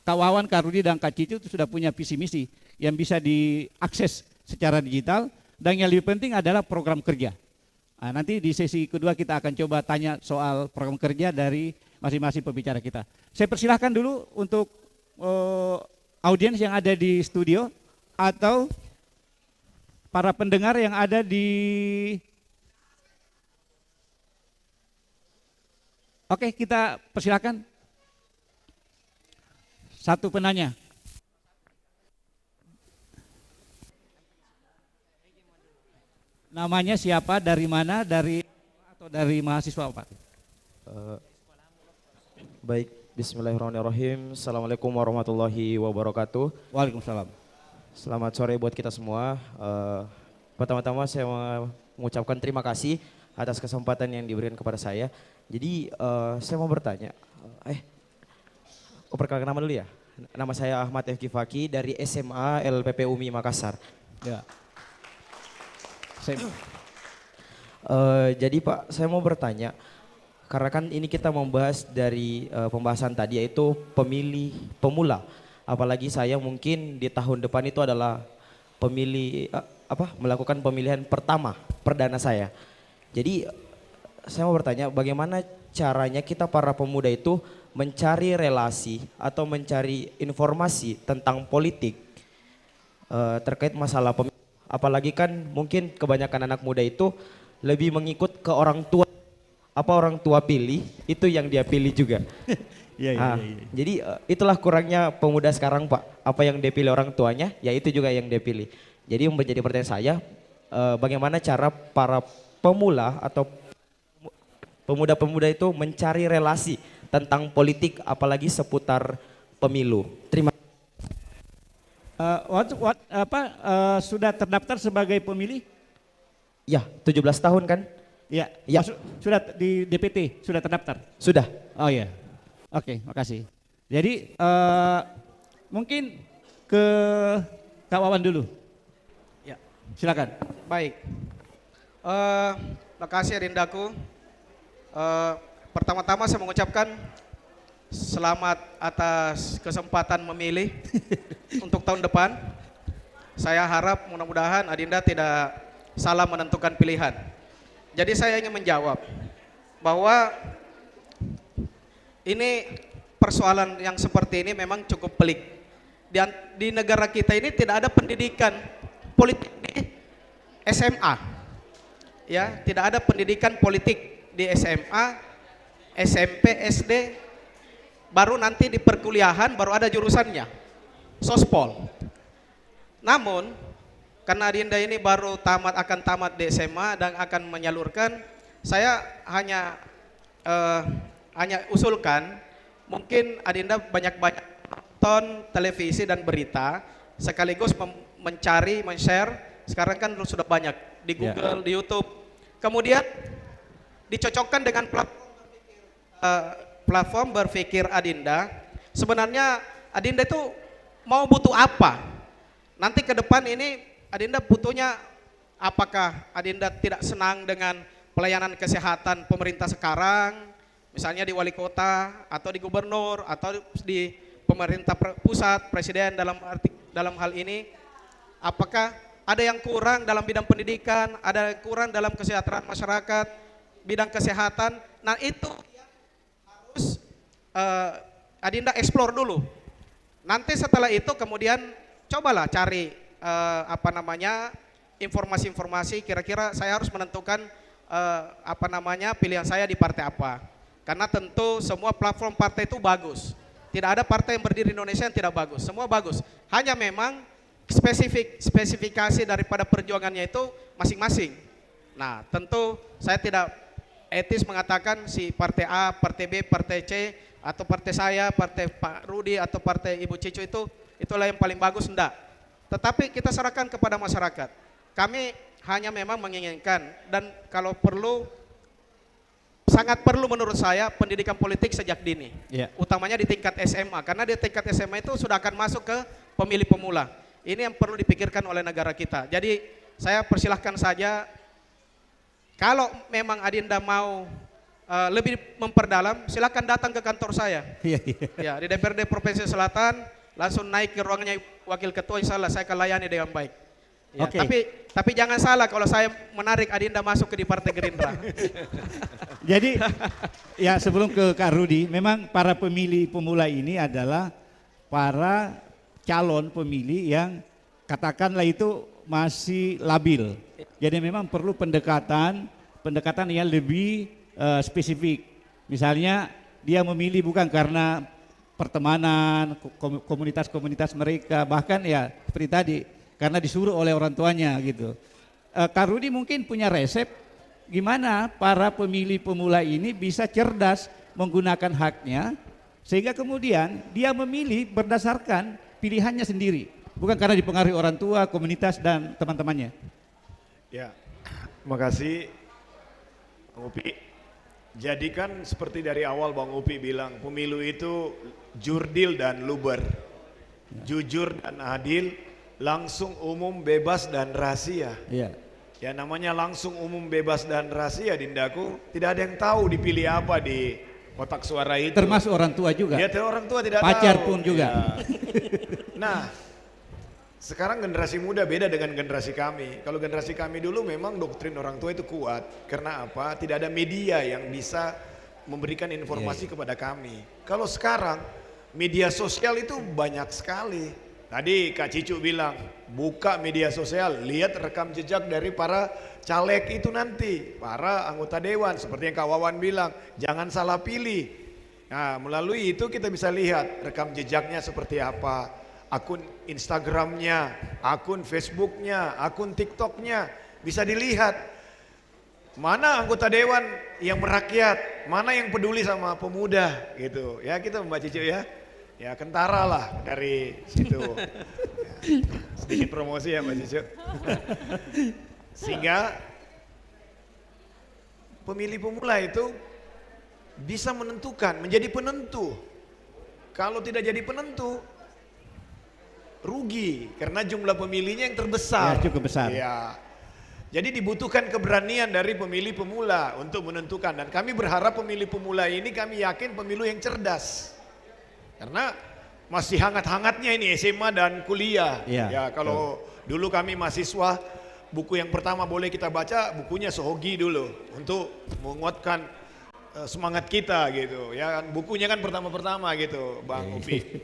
Kak Wawan, Kak Rudi, dan Kak Cici itu sudah punya visi misi yang bisa diakses secara digital, dan yang lebih penting adalah program kerja. Nah, nanti di sesi kedua kita akan coba tanya soal program kerja dari masing-masing pembicara kita. Saya persilahkan dulu untuk audiens yang ada di studio atau para pendengar yang ada di... Oke, kita persilakan. Satu penanya. Namanya siapa, dari mana, dari atau dari mahasiswa Pak?
Baik, bismillahirrahmanirrahim. Assalamualaikum warahmatullahi wabarakatuh.
Waalaikumsalam.
Selamat sore buat kita semua. Pertama-tama saya mengucapkan terima kasih atas kesempatan yang diberikan kepada saya. Jadi saya mau bertanya, perkenalkan nama dulu ya. Nama saya Ahmad F. Kifaki dari SMA LPP UMI Makassar.
Ya.
Jadi Pak, saya mau bertanya, karena kan ini kita membahas dari pembahasan tadi yaitu pemilih pemula. Apalagi saya mungkin di tahun depan itu adalah pemilih melakukan pemilihan pertama perdana saya. Jadi saya mau bertanya, bagaimana caranya kita para pemuda itu mencari relasi atau mencari informasi tentang politik terkait masalah pemilu. Apalagi kan mungkin kebanyakan anak muda itu lebih mengikut ke orang tua. Apa orang tua pilih, itu yang dia pilih juga.
Iya.
Jadi itulah kurangnya pemuda sekarang Pak. Apa yang dia pilih orang tuanya, ya itu juga yang dia pilih. Jadi menjadi pertanyaan saya, bagaimana cara para pemula atau pemuda-pemuda itu mencari relasi tentang politik, apalagi seputar pemilu. Terima kasih.
Sudah terdaftar sebagai pemilih?
Ya, 17 tahun kan?
Ya. Sudah di DPT, sudah terdaftar?
Sudah.
Oh ya. Oke, makasih. Jadi mungkin ke Kak Wawan dulu.
Ya.
Silakan.
Baik. Makasih Adindaku. Pertama-tama saya mengucapkan selamat atas kesempatan memilih untuk tahun depan. Saya harap mudah-mudahan Adinda tidak salah menentukan pilihan. Jadi saya ingin menjawab bahwa ini persoalan yang seperti ini memang cukup pelik. Di negara kita ini tidak ada pendidikan politik di SMA. Ya, tidak ada pendidikan politik di SMA, SMP, SD. Baru nanti di perkuliahan baru ada jurusannya, sospol. Namun karena Adinda ini baru akan tamat di SMA dan akan menyalurkan, saya hanya usulkan mungkin Adinda banyak-banyak nonton televisi dan berita, sekaligus mencari, men-share. Sekarang kan sudah banyak di Google, di YouTube. Kemudian dicocokkan dengan platform berpikir Adinda. Sebenarnya Adinda itu mau butuh apa? Nanti ke depan ini Adinda butuhnya, apakah Adinda tidak senang dengan pelayanan kesehatan pemerintah sekarang, misalnya di wali kota atau di gubernur atau di pemerintah pusat, presiden dalam hal ini, apakah ada yang kurang dalam bidang pendidikan, ada yang kurang dalam kesejahteraan masyarakat, bidang kesehatan. Nah itu harus Adinda explore dulu. Nanti setelah itu kemudian cobalah cari informasi-informasi, kira-kira saya harus menentukan pilihan saya di partai apa. Karena tentu semua platform partai itu bagus. Tidak ada partai yang berdiri di Indonesia yang tidak bagus, semua bagus. Hanya memang spesifikasi daripada perjuangannya itu masing-masing. Nah, tentu saya tidak etis mengatakan si partai A, partai B, partai C, atau partai saya, partai Pak Rudi, atau partai Ibu Cicu itulah yang paling bagus, enggak. Tetapi kita serahkan kepada masyarakat. Kami hanya memang menginginkan, dan kalau perlu, sangat perlu menurut saya pendidikan politik sejak dini, utamanya di tingkat SMA, karena di tingkat SMA itu sudah akan masuk ke pemilih pemula. Ini yang perlu dipikirkan oleh negara kita. Jadi saya persilahkan saja, kalau memang Adinda mau lebih memperdalam, silakan datang ke kantor saya. Ya, di DPRD Provinsi Selatan, langsung naik ke ruangannya Wakil Ketua, insya Allah saya akan layani dengan baik. Ya, tapi jangan salah kalau saya menarik Adinda masuk di Partai Gerindra.
Jadi ya sebelum ke Kak Rudi, memang para pemilih pemula ini adalah para calon pemilih yang katakanlah itu masih labil. Jadi memang perlu pendekatan yang lebih spesifik. Misalnya dia memilih bukan karena pertemanan, komunitas-komunitas mereka, bahkan ya seperti tadi karena disuruh oleh orang tuanya gitu. Kak Rudi mungkin punya resep gimana para pemilih pemula ini bisa cerdas menggunakan haknya sehingga kemudian dia memilih berdasarkan pilihannya sendiri, bukan karena dipengaruhi orang tua, komunitas dan teman-temannya.
Ya, makasih Bang Upi. Jadi kan seperti dari awal Bang Upi bilang, pemilu itu jurdil dan luber, jujur dan adil, langsung, umum, bebas dan rahasia. Ya namanya langsung, umum, bebas dan rahasia, Dindaku, tidak ada yang tahu dipilih apa di kotak suara itu.
Termasuk orang tua juga.
Ya, orang tua tidak
pacar
tahu.
Pun juga.
Ya. Nah, sekarang generasi muda beda dengan generasi kami. Kalau generasi kami dulu memang doktrin orang tua itu kuat. Karena apa? Tidak ada media yang bisa memberikan informasi kepada kami. Kalau sekarang media sosial itu banyak sekali. Tadi Kak Cicu bilang, buka media sosial, lihat rekam jejak dari para caleg itu nanti, para anggota dewan, seperti yang Kak Wawan bilang, jangan salah pilih. Nah, melalui itu kita bisa lihat rekam jejaknya seperti apa, akun Instagramnya, akun Facebooknya, akun TikToknya, bisa dilihat. Mana anggota dewan yang merakyat, mana yang peduli sama pemuda gitu. Ya kita Mbak Cicu ya. Ya kentara lah dari situ. Ya, sedikit promosi ya Mbak Cicu. Sehingga pemilih pemula itu bisa menentukan, menjadi penentu. Kalau tidak jadi penentu, rugi karena jumlah pemilihnya yang terbesar.
Ya, cukup besar.
Ya. Jadi dibutuhkan keberanian dari pemilih pemula untuk menentukan. Dan kami berharap pemilih pemula ini, kami yakin pemilu yang cerdas. Karena masih hangat-hangatnya ini SMA dan kuliah. Ya kalau dulu kami mahasiswa, buku yang pertama boleh kita baca bukunya Sohogi dulu untuk menguatkan semangat kita gitu. Ya kan bukunya kan pertama-pertama gitu, Bang Upi.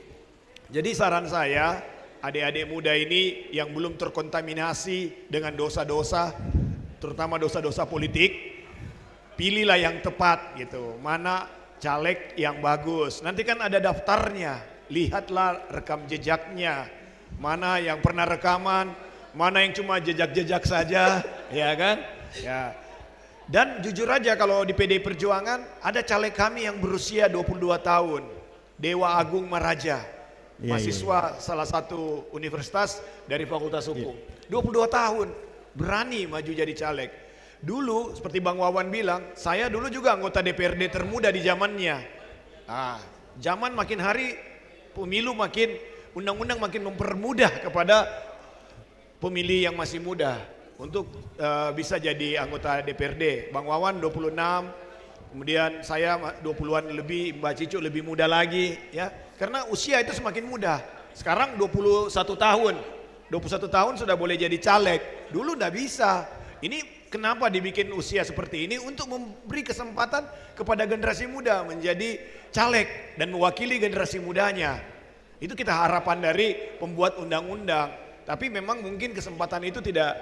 Jadi saran saya, adik-adik muda ini yang belum terkontaminasi dengan dosa-dosa, terutama dosa-dosa politik, pilihlah yang tepat gitu. Mana caleg yang bagus, nanti kan ada daftarnya, lihatlah rekam jejaknya, mana yang pernah rekaman, mana yang cuma jejak-jejak saja, ya kan? Ya. Dan jujur aja kalau di PD Perjuangan ada caleg kami yang berusia 22 tahun, Dewa Agung Maraja, mahasiswa salah satu universitas dari Fakultas Hukum, 22 tahun, berani maju jadi caleg. Dulu seperti Bang Wawan bilang, saya dulu juga anggota DPRD termuda di zamannya. Zaman makin hari pemilu makin, undang-undang makin mempermudah kepada pemilih yang masih muda untuk bisa jadi anggota DPRD. Bang Wawan 26, kemudian saya 20-an lebih, Mbak Cicu lebih muda lagi ya. Karena usia itu semakin muda. Sekarang 21 tahun. 21 tahun sudah boleh jadi caleg. Dulu enggak bisa. Ini kenapa dibikin usia seperti ini? Untuk memberi kesempatan kepada generasi muda menjadi caleg dan mewakili generasi mudanya. Itu kita harapan dari pembuat undang-undang. Tapi memang mungkin kesempatan itu tidak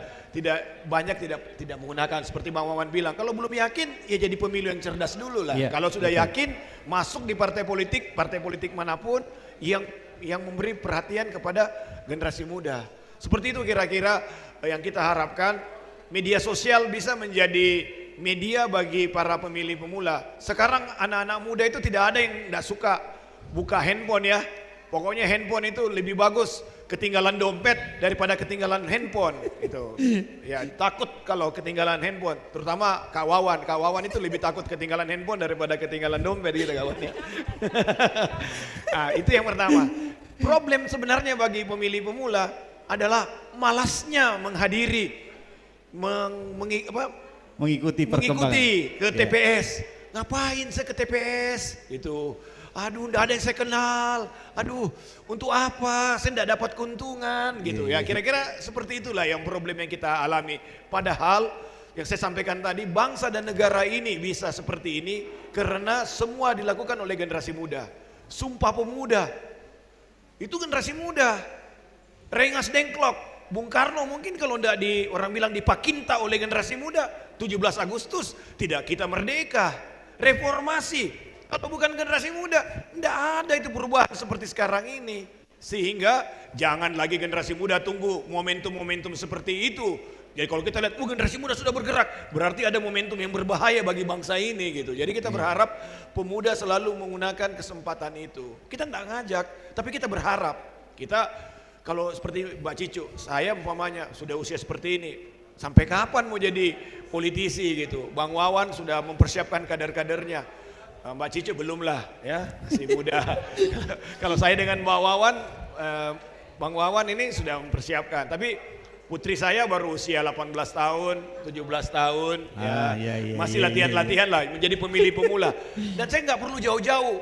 menggunakan. Seperti Bang Wawan bilang, kalau belum yakin ya jadi pemilu yang cerdas dulu lah. Kalau sudah yakin masuk di partai politik manapun yang memberi perhatian kepada generasi muda. Seperti itu kira-kira yang kita harapkan. Media sosial bisa menjadi media bagi para pemilih pemula. Sekarang anak-anak muda itu tidak ada yang tidak suka buka handphone ya. Pokoknya handphone itu lebih bagus ketinggalan dompet daripada ketinggalan handphone itu. Ya takut kalau ketinggalan handphone, terutama Kak Wawan. Kak Wawan itu lebih takut ketinggalan handphone daripada ketinggalan dompet gitu kawan ya. Nah, itu yang pertama. Problem sebenarnya bagi pemilih pemula adalah malasnya menghadiri
mengikuti perkembangan
ke TPS. Ngapain saya ke TPS? Itu. Aduh, enggak ada yang saya kenal. Aduh, untuk apa? Saya enggak dapat keuntungan gitu ya. Kira-kira seperti itulah yang problem yang kita alami. Padahal yang saya sampaikan tadi, bangsa dan negara ini bisa seperti ini karena semua dilakukan oleh generasi muda. Sumpah Pemuda itu generasi muda. Rengas Dengklok, Bung Karno mungkin kalau enggak orang bilang dipakinta oleh generasi muda, 17 Agustus tidak kita merdeka. Reformasi, kalau bukan generasi muda, enggak ada itu perubahan seperti sekarang ini. Sehingga jangan lagi generasi muda tunggu momentum-momentum seperti itu. Jadi kalau kita lihat, generasi muda sudah bergerak, berarti ada momentum yang berbahaya bagi bangsa ini gitu. Jadi kita berharap pemuda selalu menggunakan kesempatan itu. Kita enggak ngajak, tapi kita berharap. Kita kalau seperti Mbak Cicu, saya umpamanya sudah usia seperti ini, sampai kapan mau jadi politisi gitu. Bang Wawan sudah mempersiapkan kader-kadernya. Mbak Cicu belum lah ya, masih muda. Kalau saya dengan Mbak Wawan, Bang Wawan ini sudah mempersiapkan. Tapi putri saya baru usia 18 tahun, 17 tahun, masih latihan-latihan lah menjadi pemilih pemula. Dan saya nggak perlu jauh-jauh.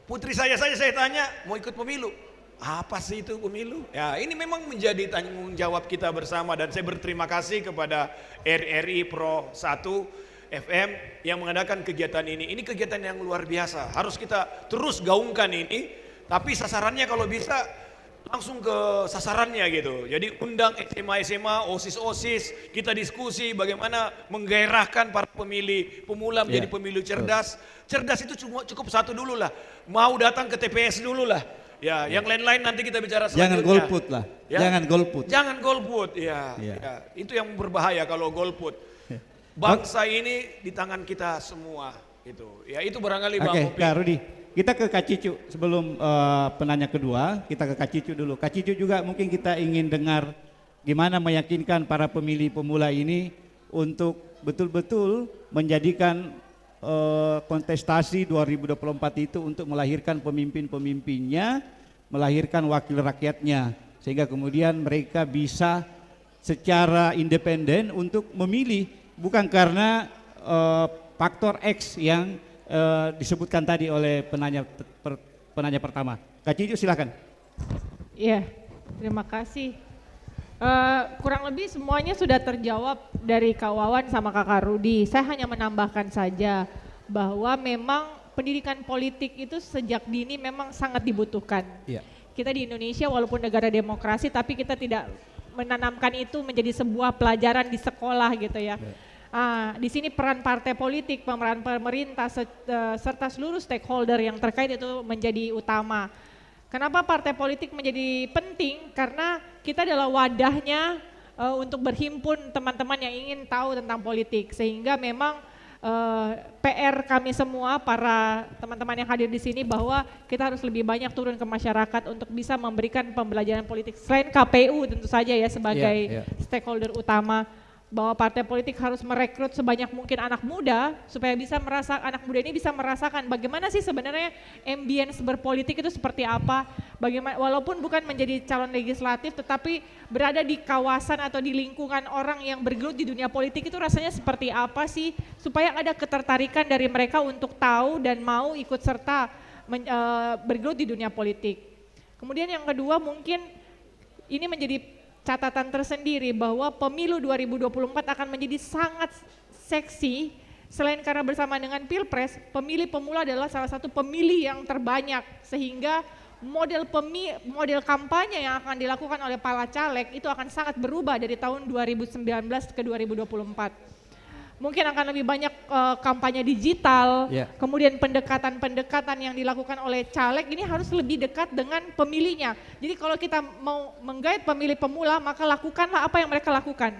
Putri saya tanya mau ikut pemilu. Apa sih itu pemilu? Ya ini memang menjadi tanggung jawab kita bersama dan saya berterima kasih kepada RRI Pro 1 FM yang mengadakan kegiatan ini. Ini kegiatan yang luar biasa. Harus kita terus gaungkan ini. Tapi sasarannya kalau bisa langsung ke sasarannya gitu. Jadi undang SMA, OSIS, kita diskusi bagaimana menggairahkan para pemilih pemula menjadi pemilu cerdas. Cerdas itu cukup satu dulu lah. Mau datang ke TPS dulu lah. Ya, yang lain-lain nanti kita bicara selanjutnya.
Jangan golput lah.
Ya? Jangan golput. Ya. Itu yang berbahaya kalau golput. Bangsa ini di tangan kita semua itu. Ya itu barangkali Bang Upi.
Kak Rudi, kita ke Kak Cicu sebelum penanya kedua, kita ke Kak Cicu dulu. Kak Cicu juga mungkin kita ingin dengar gimana meyakinkan para pemilih pemula ini untuk betul-betul menjadikan kontestasi 2024 itu untuk melahirkan pemimpin-pemimpinnya, melahirkan wakil rakyatnya, sehingga kemudian mereka bisa secara independen untuk memilih, bukan karena faktor X yang disebutkan tadi oleh penanya pertama. Kak Cicu silakan.
Iya, terima kasih. Kurang lebih semuanya sudah terjawab dari Kak Wawan sama Kakak Rudi. Saya hanya menambahkan saja bahwa memang pendidikan politik itu sejak dini memang sangat dibutuhkan. Yeah. Kita di Indonesia walaupun negara demokrasi tapi kita tidak menanamkan itu menjadi sebuah pelajaran di sekolah gitu ya. Yeah. Di sini peran partai politik, peran pemerintah serta seluruh stakeholder yang terkait itu menjadi utama. Kenapa partai politik menjadi penting? Karena kita adalah wadahnya untuk berhimpun teman-teman yang ingin tahu tentang politik. Sehingga memang PR kami semua, para teman-teman yang hadir di sini bahwa kita harus lebih banyak turun ke masyarakat untuk bisa memberikan pembelajaran politik. Selain KPU tentu saja ya sebagai stakeholder utama, bahwa partai politik harus merekrut sebanyak mungkin anak muda supaya bisa anak muda ini bisa merasakan bagaimana sih sebenarnya ambience berpolitik itu seperti apa, bagaimana walaupun bukan menjadi calon legislatif tetapi berada di kawasan atau di lingkungan orang yang bergelut di dunia politik itu rasanya seperti apa sih, supaya ada ketertarikan dari mereka untuk tahu dan mau ikut serta bergelut di dunia politik. Kemudian yang kedua mungkin ini menjadi catatan tersendiri bahwa pemilu 2024 akan menjadi sangat seksi. Selain karena bersama dengan Pilpres, pemilih pemula adalah salah satu pemilih yang terbanyak, sehingga model kampanye yang akan dilakukan oleh para caleg itu akan sangat berubah dari tahun 2019 ke 2024. Mungkin akan lebih banyak kampanye digital, kemudian pendekatan-pendekatan yang dilakukan oleh caleg ini harus lebih dekat dengan pemilihnya. Jadi kalau kita mau menggait pemilih pemula, maka lakukanlah apa yang mereka lakukan.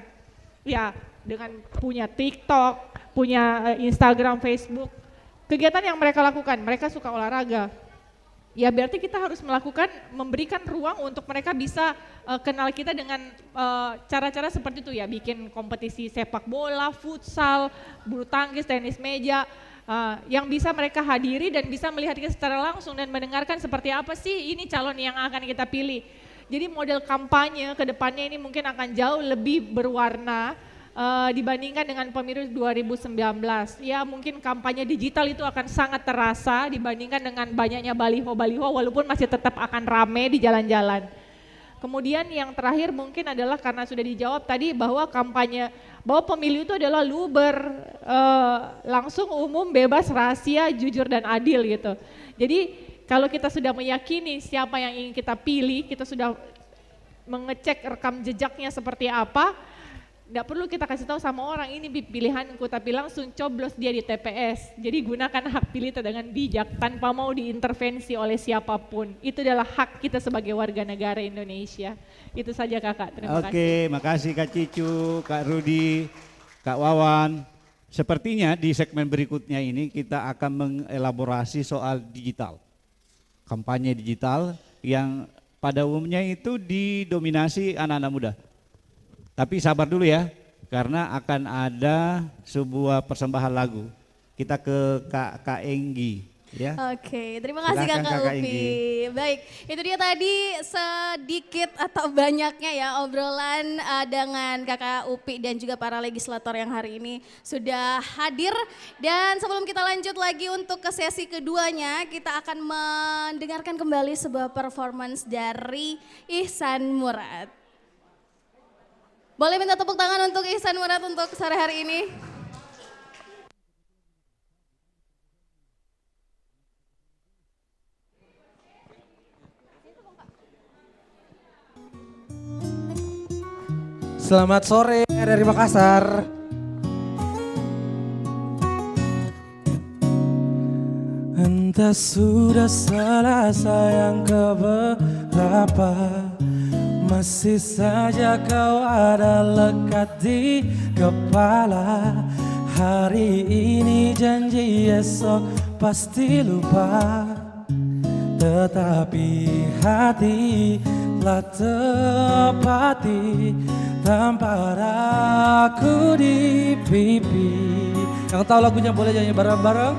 Ya, dengan punya TikTok, punya Instagram, Facebook, kegiatan yang mereka lakukan, mereka suka olahraga. Ya berarti kita harus memberikan ruang untuk mereka bisa kenal kita dengan cara-cara seperti itu ya, bikin kompetisi sepak bola, futsal, bulu tangkis, tenis meja, yang bisa mereka hadiri dan bisa melihat kita secara langsung dan mendengarkan seperti apa sih ini calon yang akan kita pilih. Jadi model kampanye ke depannya ini mungkin akan jauh lebih berwarna dibandingkan dengan pemilu 2019. Ya mungkin kampanye digital itu akan sangat terasa dibandingkan dengan banyaknya baliho-baliho walaupun masih tetap akan rame di jalan-jalan. Kemudian yang terakhir mungkin adalah karena sudah dijawab tadi bahwa pemilu itu adalah luber, langsung, umum, bebas, rahasia, jujur dan adil gitu. Jadi kalau kita sudah meyakini siapa yang ingin kita pilih, kita sudah mengecek rekam jejaknya seperti apa, nggak perlu kita kasih tahu sama orang ini pilihanku, tapi langsung coblos dia di TPS. Jadi gunakan hak pilih itu dengan bijak tanpa mau diintervensi oleh siapapun. Itu adalah hak kita sebagai warga negara Indonesia. Itu saja kakak, terima kasih.
Oke, makasih Kak Cicu, Kak Rudi, Kak Wawan. Sepertinya di segmen berikutnya ini kita akan mengelaborasi soal digital. Kampanye digital yang pada umumnya itu didominasi anak-anak muda. Tapi sabar dulu ya, karena akan ada sebuah persembahan lagu. Kita ke Kak Enggi ya.
Oke, terima kasih
Silakan,
Kakak
Kakak
Upi.
Enggi.
Baik, itu dia tadi sedikit atau banyaknya ya obrolan dengan Kakak Upi dan juga para legislator yang hari ini sudah hadir. Dan sebelum kita lanjut lagi untuk ke sesi keduanya, kita akan mendengarkan kembali sebuah performance dari Ihsan Murad. Boleh minta tepuk tangan untuk Ihsan Murad untuk sore hari ini.
Selamat sore dari Makassar. Entah sudah salah sayang keberapa, masih saja kau ada lekat di kepala. Hari ini janji esok pasti lupa, tetapi hati telah tepati tampar aku di pipi. Yang tahu lagunya boleh nyanyi bareng-bareng.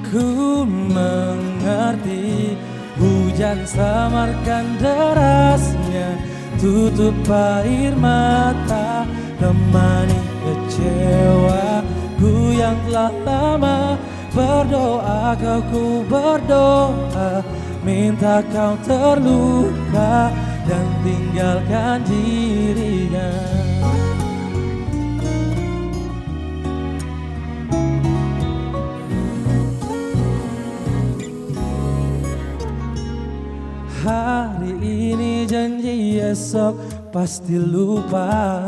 Ku mengerti hujan samarkan derasnya, tutup air mata, temani kecewaku yang telah lama berdoa. Ku berdoa, minta kau terluka dan tinggalkan dirinya. Hari ini janji esok pasti lupa,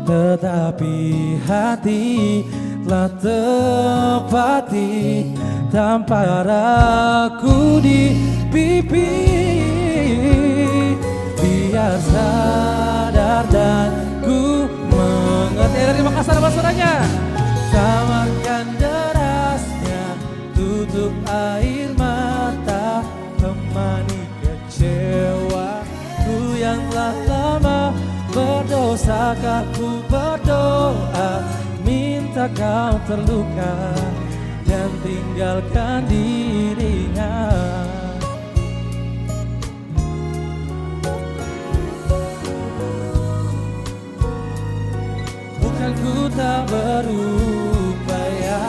tetapi hati telah tepati tampar aku di pipi. Biar sadar dan ku mengerti. Dari Makassar apa suaranya? Samarkan derasnya, tutup air mata, temani kecewaku yang telah lama berdosa. Ku berdoa, minta kau terluka dan tinggalkan dirinya. Bukan ku tak berupaya,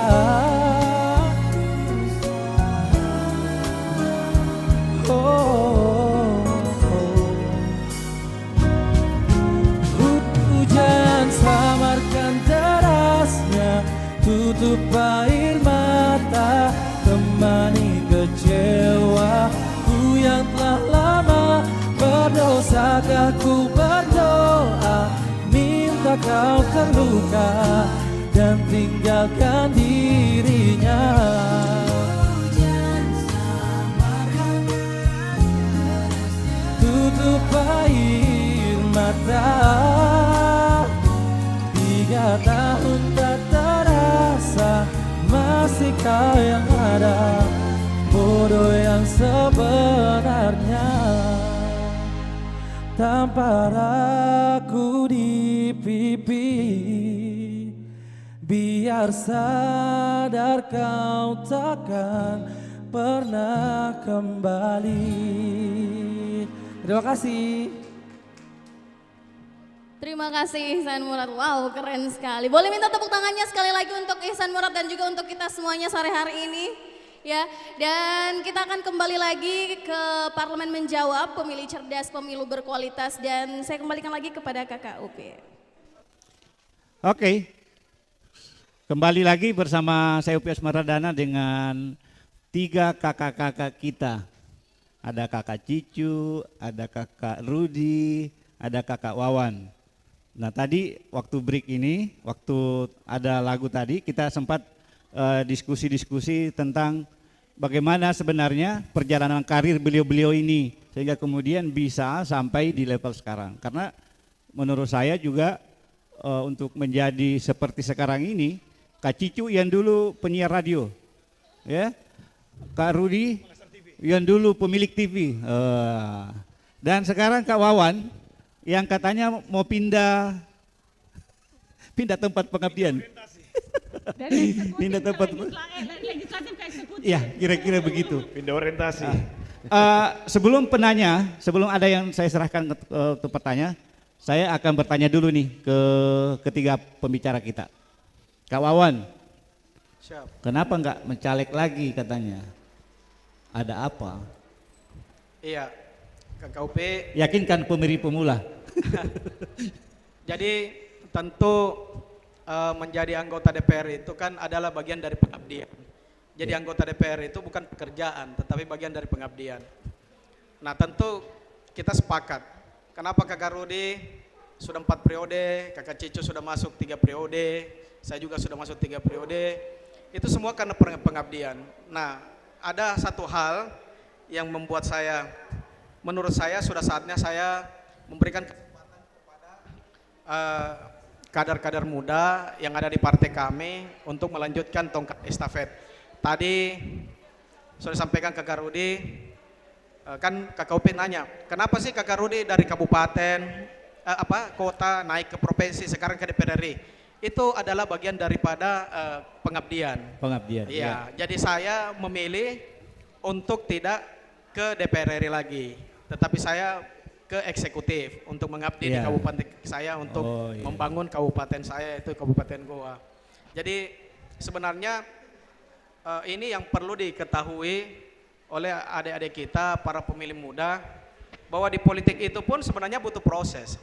oh, oh. kau terluka dan tinggalkan dirinya. Tutup air mata, 3 tahun tak terasa, masih kau yang ada, bodoh yang sebenarnya. Tampar aku di pipi, biar sadar kau takkan pernah kembali. Terima kasih.
Terima kasih Ihsan Murad. Wow, keren sekali. Boleh minta tepuk tangannya sekali lagi untuk Ihsan Murad dan juga untuk kita semuanya sore hari ini. Ya, dan kita akan kembali lagi ke Parlemen Menjawab, Pemilih Cerdas, Pemilu Berkualitas, dan saya kembalikan lagi kepada Kakak Upi.
Oke, kembali lagi bersama saya Upi Asmaradana dengan 3 kakak-kakak kita. Ada kakak Cicu, ada kakak Rudi, ada kakak Wawan. Nah tadi waktu break ini, waktu ada lagu tadi kita sempat diskusi-diskusi tentang bagaimana sebenarnya perjalanan karir beliau-beliau ini sehingga kemudian bisa sampai di level sekarang. Karena menurut saya juga untuk menjadi seperti sekarang ini, Kak Cicu yang dulu penyiar radio, ya, Kak Rudi yang dulu pemilik TV, dan sekarang Kak Wawan yang katanya mau pindah tempat pengabdian. Pindah tempat
legislatif ke eksekutif.
Ya, kira-kira begitu.
Pindah orientasi.
Sebelum ada yang saya serahkan ke pertanyaan, saya akan bertanya dulu nih ke ketiga pembicara kita. Kak Wawan,
Siap.
kenapa enggak mencaleg lagi katanya? Ada apa?
Iya, KKUP.
Yakinkan pemilih pemula.
Jadi tentu menjadi anggota DPR itu kan adalah bagian dari pengabdian. Jadi anggota DPR itu bukan pekerjaan, tetapi bagian dari pengabdian. Nah tentu kita sepakat. Kenapa Kakak Rudi sudah 4 periode, Kakak Cicu sudah masuk 3 periode, saya juga sudah masuk 3 periode. Itu semua karena pengabdian. Nah ada satu hal yang membuat menurut saya sudah saatnya saya memberikan kesempatan kepada kader-kader muda yang ada di partai kami untuk melanjutkan tongkat estafet. Tadi sudah sampaikan Kakak Rudi, kan Kakak Upin nanya, kenapa sih Kakak Rudi dari kabupaten, kota naik ke provinsi, sekarang ke DPR RI? Itu adalah bagian daripada pengabdian.
Pengabdian.
Iya, jadi saya memilih untuk tidak ke DPR RI lagi, tetapi saya ke eksekutif untuk mengabdi di kabupaten saya untuk membangun kabupaten saya, itu Kabupaten Goa. Jadi sebenarnya ini yang perlu diketahui oleh adik-adik kita, para pemilih muda, bahwa di politik itu pun sebenarnya butuh proses.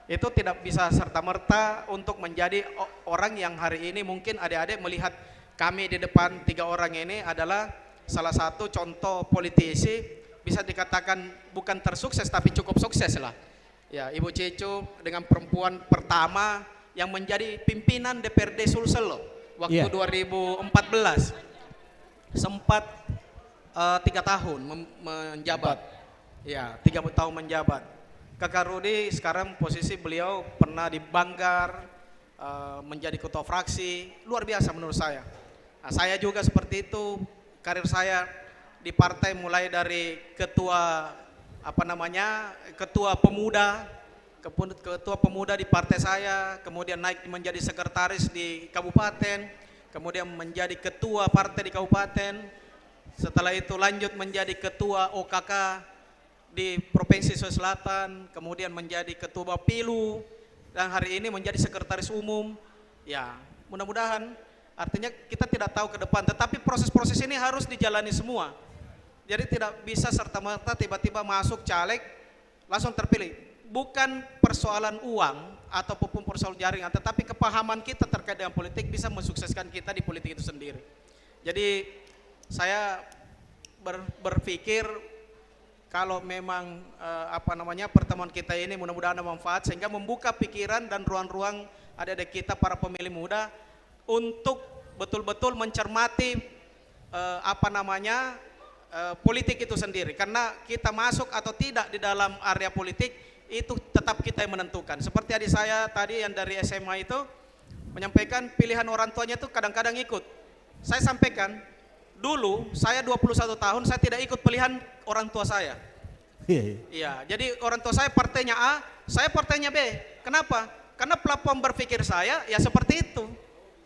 Itu tidak bisa serta-merta untuk menjadi orang yang hari ini mungkin adik-adik melihat kami di depan 3 orang ini adalah salah satu contoh politisi, bisa dikatakan bukan tersukses tapi cukup sukses lah. Ya, Ibu Cicu dengan perempuan pertama yang menjadi pimpinan DPRD Sulsel loh, waktu 2014. Sempat 3 tahun menjabat. Ya, 3 tahun menjabat. Kakak Rudi sekarang posisi beliau pernah di Banggar, menjadi ketua fraksi, luar biasa menurut saya. Nah, saya juga seperti itu, karir saya di partai mulai dari ketua ketua pemuda di partai saya, kemudian naik menjadi sekretaris di kabupaten, kemudian menjadi ketua partai di kabupaten, setelah itu lanjut menjadi ketua OKK di Provinsi Sulawesi Selatan, kemudian menjadi ketua Bapilu, dan hari ini menjadi sekretaris umum. Ya, mudah-mudahan artinya kita tidak tahu ke depan, tetapi proses-proses ini harus dijalani semua. Jadi tidak bisa serta-merta tiba-tiba masuk caleg langsung terpilih. Bukan persoalan uang ataupun persoalan jaringan, tetapi kepahaman kita terkait dengan politik bisa mensukseskan kita di politik itu sendiri. Jadi saya berpikir kalau memang pertemuan kita ini mudah-mudahan ada manfaat sehingga membuka pikiran dan ruang-ruang adik-adik kita para pemilih muda untuk betul-betul mencermati politik itu sendiri, karena kita masuk atau tidak di dalam area politik itu tetap kita yang menentukan. Seperti adik saya tadi yang dari SMA itu menyampaikan pilihan orang tuanya itu kadang-kadang ikut. Saya sampaikan, dulu saya 21 tahun saya tidak ikut pilihan orang tua saya. Iya, jadi orang tua saya partainya A, saya partainya B. Kenapa? Karena platform berpikir saya ya seperti itu.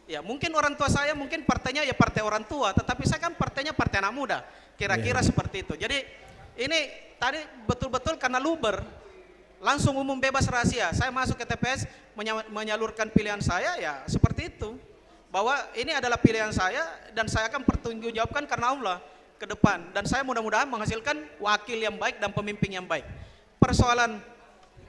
Ya mungkin orang tua saya mungkin partainya ya partai orang tua, tetapi saya kan partainya partai anak muda. Kira-kira seperti itu. Jadi ini tadi betul-betul karena luber, langsung umum bebas rahasia. Saya masuk ke TPS menyalurkan pilihan saya ya seperti itu. Bahwa ini adalah pilihan saya dan saya akan pertanggungjawabkan karena Allah ke depan. Dan saya mudah-mudahan menghasilkan wakil yang baik dan pemimpin yang baik. Persoalan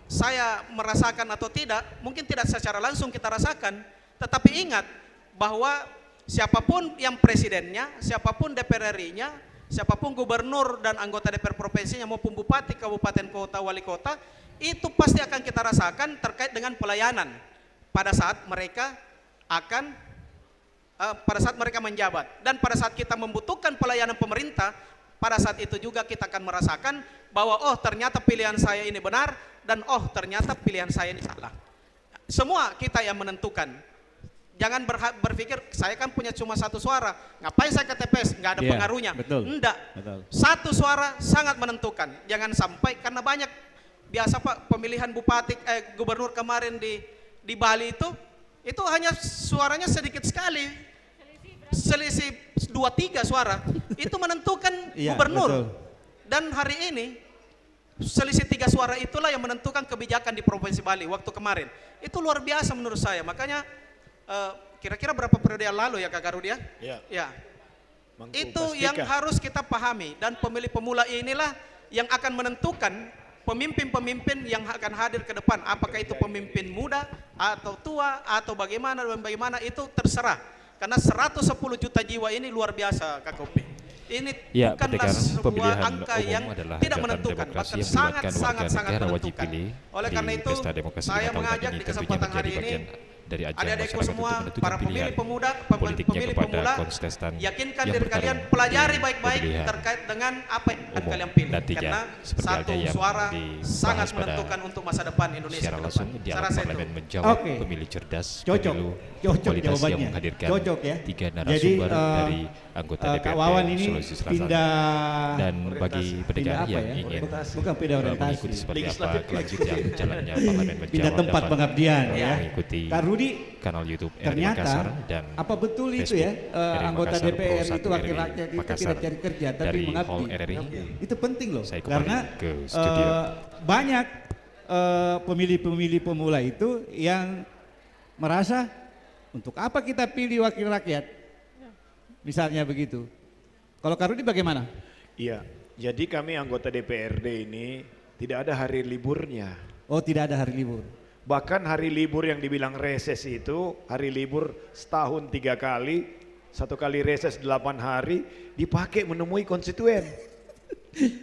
saya merasakan atau tidak, mungkin tidak secara langsung kita rasakan. Tetapi ingat bahwa siapapun yang presidennya, siapapun DPR RI-nya, siapapun gubernur dan anggota DPR provinsinya maupun bupati, kabupaten, kota, wali kota, itu pasti akan kita rasakan terkait dengan pelayanan pada saat mereka menjabat. Dan pada saat kita membutuhkan pelayanan pemerintah, pada saat itu juga kita akan merasakan bahwa oh ternyata pilihan saya ini benar dan oh ternyata pilihan saya ini salah. Semua kita yang menentukan. Jangan berpikir saya kan punya cuma satu suara, ngapain saya ke TPS, nggak ada pengaruhnya. Enggak, satu suara sangat menentukan. Jangan sampai karena banyak biasa Pak pemilihan bupati, gubernur kemarin di Bali itu hanya suaranya sedikit sekali, selisih 2-3 suara, itu menentukan gubernur. Dan hari ini selisih 3 suara itulah yang menentukan kebijakan di Provinsi Bali waktu kemarin. Itu luar biasa menurut saya, makanya kira-kira berapa periode yang lalu ya Kak Garudia? Ya. Itu yang harus kita pahami, dan pemilih pemula inilah yang akan menentukan pemimpin-pemimpin yang akan hadir ke depan. Apakah itu pemimpin muda atau tua atau bagaimana itu terserah. Karena 110 juta jiwa ini luar biasa Kak Kopi. Ini bukanlah sebuah angka yang tidak menentukan, bahkan sangat menentukan. Oleh karena itu saya mengajak di kesempatan hari ini adik-adikku semua, para pemilih pemuda, pemilih pemula, yakinkan diri kalian, pelajari baik-baik terkait dengan apa yang akan kalian pilih. Karena satu suara sangat menentukan untuk masa depan Indonesia ke depan. Saya rasa itu.
Pemilih cerdas,
cocok jawabannya. Cocok ya.
3 narasumber dari anggota DPRD Sulawesi Selatan. Dan bagi pendengar yang ingin mengikuti seperti apa kelanjutan jalannya parlemen menjawab,
pindah tempat pengabdian ya.
Mengikuti
kanal YouTube ternyata dan apa betul itu ya anggota DPR itu wakil rakyat itu tidak cari kerja tapi mengabdi. Itu penting loh karena banyak pemilih-pemilih pemula itu yang merasa untuk apa kita pilih wakil rakyat, misalnya begitu. Kalau Kak Rudi bagaimana?
Iya, jadi kami anggota DPRD ini tidak ada hari liburnya.
Oh, tidak ada hari libur.
Bahkan hari libur yang dibilang reses itu, hari libur setahun 3 kali, 1 kali reses 8 hari, dipakai menemui konstituen.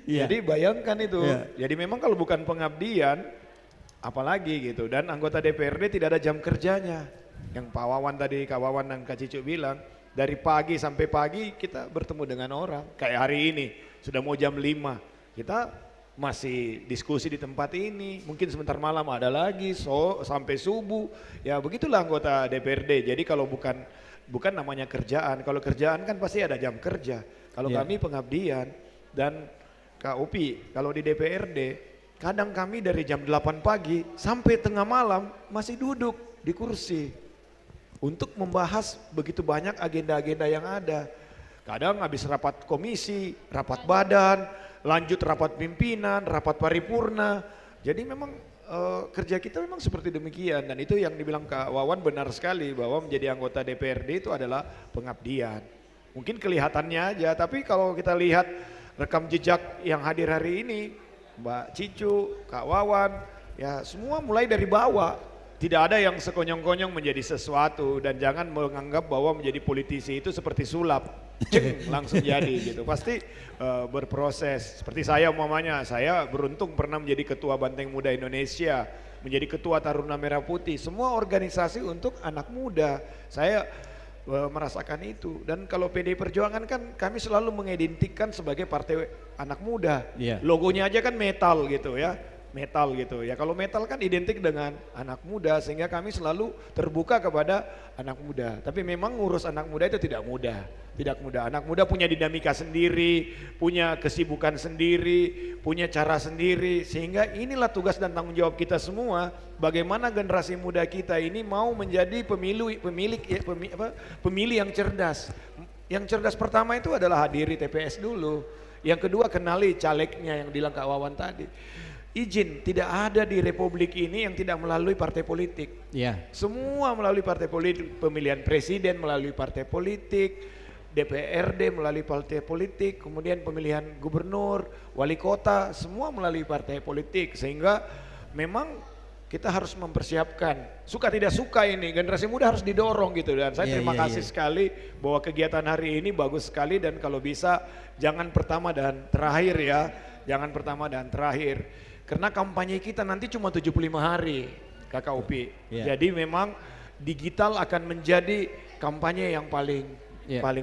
Jadi bayangkan itu, jadi memang kalau bukan pengabdian, apalagi gitu. Dan anggota DPRD tidak ada jam kerjanya. Yang Pak Wawan tadi, Kak Wawan dan Kak Cicu bilang, dari pagi sampai pagi kita bertemu dengan orang. Kayak hari ini, sudah mau jam 5, kita masih diskusi di tempat ini, mungkin sebentar malam ada lagi, sampai subuh. Ya begitulah anggota DPRD. Jadi kalau bukan namanya kerjaan, kalau kerjaan kan pasti ada jam kerja. Kalau kami pengabdian. Dan Kak Upi, kalau di DPRD, kadang kami dari jam 8 pagi sampai tengah malam masih duduk di kursi untuk membahas begitu banyak agenda-agenda yang ada. Kadang habis rapat komisi, rapat badan, lanjut rapat pimpinan, rapat paripurna. Jadi memang kerja kita memang seperti demikian, dan itu yang dibilang Kak Wawan benar sekali bahwa menjadi anggota DPRD itu adalah pengabdian. Mungkin kelihatannya aja, tapi kalau kita lihat rekam jejak yang hadir hari ini, Mbak Cicu, Kak Wawan, ya semua mulai dari bawah. Tidak ada yang sekonyong-konyong menjadi sesuatu, dan jangan menganggap bahwa menjadi politisi itu seperti sulap. ceng langsung jadi gitu. Pasti berproses. Seperti saya umpamanya, saya beruntung pernah menjadi ketua Banteng Muda Indonesia, menjadi ketua Taruna Merah Putih, semua organisasi untuk anak muda. Saya merasakan itu. Dan kalau PDI Perjuangan kan kami selalu mengidentikan sebagai partai anak muda. Logonya aja kan metal gitu ya. Metal gitu ya, kalau metal kan identik dengan anak muda, sehingga kami selalu terbuka kepada anak muda. Tapi memang ngurus anak muda itu tidak mudah, tidak mudah. Anak muda punya dinamika sendiri, punya kesibukan sendiri, punya cara sendiri, sehingga inilah tugas dan tanggung jawab kita semua, bagaimana generasi muda kita ini mau menjadi pemilih yang cerdas. Yang cerdas pertama itu adalah hadiri TPS dulu, yang kedua kenali calegnya yang bilang Kak Wawan tadi. Izin, tidak ada di republik ini yang tidak melalui partai politik. Semua melalui partai politik, pemilihan presiden melalui partai politik, DPRD melalui partai politik, kemudian pemilihan gubernur, wali kota, semua melalui partai politik. Sehingga memang kita harus mempersiapkan, suka tidak suka ini, generasi muda harus didorong gitu. Dan saya terima kasih sekali bahwa kegiatan hari ini bagus sekali, dan kalau bisa jangan pertama dan terakhir ya, jangan pertama dan terakhir. Karena kampanye kita nanti cuma 75 hari, Kakak Upi. Jadi memang digital akan menjadi kampanye yang paling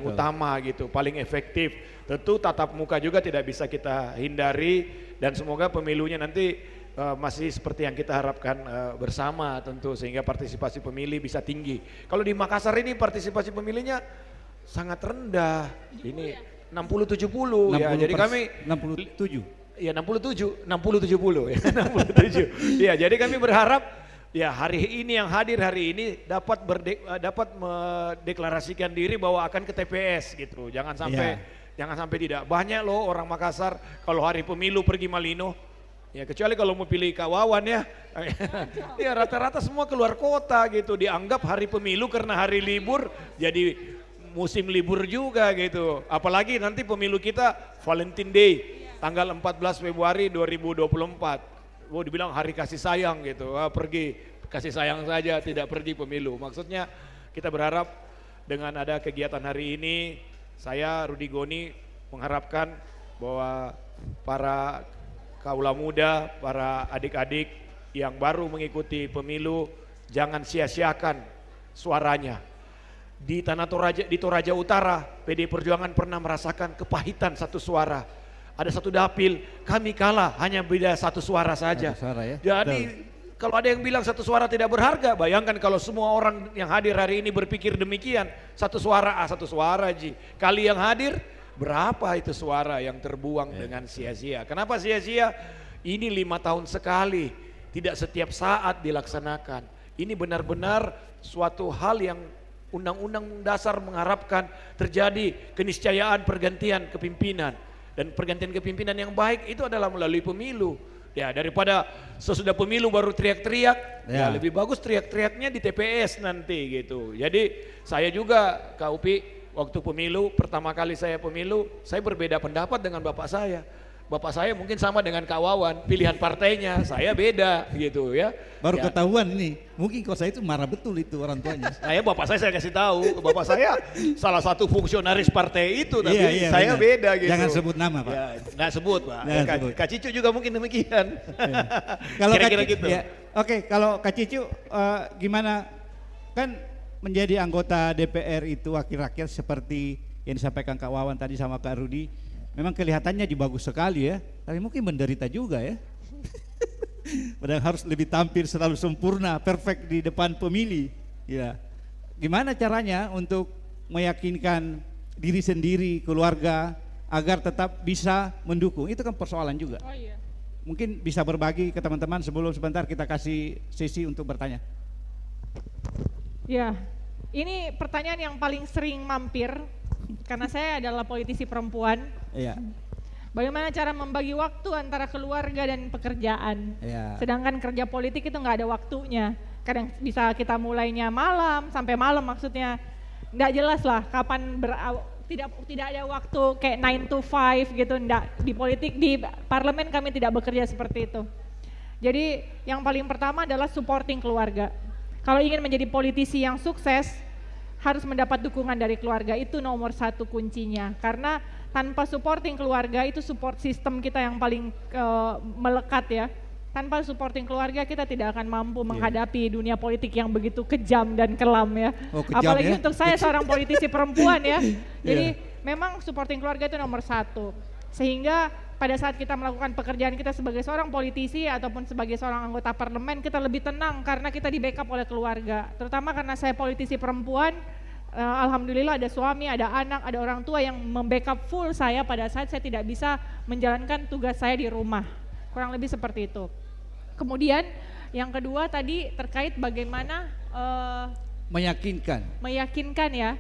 utama gitu, paling efektif. Tentu tatap muka juga tidak bisa kita hindari, dan semoga pemilunya nanti masih seperti yang kita harapkan bersama tentu, sehingga partisipasi pemilih bisa tinggi. Kalau di Makassar ini partisipasi pemilihnya sangat rendah, ini 60-70 ya, jadi kami
67.
Ya 60-70 ya 67. Ya jadi kami berharap ya hari ini yang hadir hari ini dapat mendeklarasikan diri bahwa akan ke TPS gitu. Jangan sampai tidak. Banyak loh orang Makassar kalau hari pemilu pergi Malino. Ya kecuali kalau mau pilih Kak Wawan ya. Ya rata-rata semua keluar kota gitu, dianggap hari pemilu karena hari libur jadi musim libur juga gitu. Apalagi nanti pemilu kita Valentine Day. Tanggal 14 Februari 2024, dibilang hari kasih sayang gitu, pergi kasih sayang saja, tidak pergi pemilu. Maksudnya kita berharap dengan ada kegiatan hari ini, saya Rudi Goni mengharapkan bahwa para kaula muda, para adik-adik yang baru mengikuti pemilu, jangan sia-siakan suaranya. Di Toraja Utara, PDI Perjuangan pernah merasakan kepahitan satu suara. Ada satu dapil, kami kalah hanya beda satu suara saja. Jadi kalau ada yang bilang satu suara tidak berharga, bayangkan kalau semua orang yang hadir hari ini berpikir demikian, satu suara satu suara Ji. Kali yang hadir, berapa itu suara yang terbuang dengan sia-sia. Kenapa sia-sia? Ini 5 tahun sekali, tidak setiap saat dilaksanakan. Ini benar-benar suatu hal yang Undang-Undang Dasar mengharapkan terjadi keniscayaan pergantian kepimpinan. Dan pergantian kepimpinan yang baik itu adalah melalui pemilu. Ya daripada sesudah pemilu baru teriak-teriak, ya lebih bagus teriak-teriaknya di TPS nanti gitu. Jadi saya juga Kak Upi, waktu pemilu, pertama kali saya pemilu, saya berbeda pendapat dengan bapak saya. Bapak saya mungkin sama dengan Kak Wawan, pilihan partainya, saya beda gitu ya.
Baru ketahuan nih, mungkin kalau saya itu marah betul itu orang tuanya.
Bapak saya kasih tahu, bapak saya salah satu fungsionaris partai itu, tapi saya benar. Beda gitu.
Jangan sebut nama Pak.
Ya, nggak sebut Pak. Kak Cicu juga mungkin demikian.
Kalau
kira-kira gitu.
Oke, kalau Kak Cicu gimana, kan menjadi anggota DPR itu wakil rakyat seperti yang disampaikan Kak Wawan tadi sama Kak Rudi, memang kelihatannya bagus sekali ya, tapi mungkin menderita juga ya. Padahal harus lebih tampil selalu sempurna, perfect di depan pemilih. Ya, gimana caranya untuk meyakinkan diri sendiri, keluarga agar tetap bisa mendukung? Itu kan persoalan juga. Mungkin bisa berbagi ke teman-teman sebelum sebentar kita kasih sesi untuk bertanya.
Ya, ini pertanyaan yang paling sering mampir. Karena saya adalah politisi perempuan, bagaimana cara membagi waktu antara keluarga dan pekerjaan? Sedangkan kerja politik itu nggak ada waktunya. Kadang bisa kita mulainya malam sampai malam, maksudnya nggak jelas lah kapan tidak ada waktu kayak 9 to 5 gitu. Nggak, di politik, di parlemen kami tidak bekerja seperti itu. Jadi yang paling pertama adalah supporting keluarga. Kalau ingin menjadi politisi yang sukses, harus mendapat dukungan dari keluarga, itu nomor satu kuncinya. Karena tanpa supporting keluarga, itu support system kita yang paling melekat ya. Tanpa supporting keluarga kita tidak akan mampu menghadapi dunia politik yang begitu kejam dan kelam ya. Apalagi untuk saya seorang politisi perempuan ya. Jadi memang supporting keluarga itu nomor satu. Sehingga pada saat kita melakukan pekerjaan kita sebagai seorang politisi ataupun sebagai seorang anggota parlemen, kita lebih tenang karena kita di backup oleh keluarga. Terutama karena saya politisi perempuan, alhamdulillah ada suami, ada anak, ada orang tua yang membackup full saya pada saat saya tidak bisa menjalankan tugas saya di rumah. Kurang lebih seperti itu. Kemudian yang kedua tadi terkait bagaimana meyakinkan ya,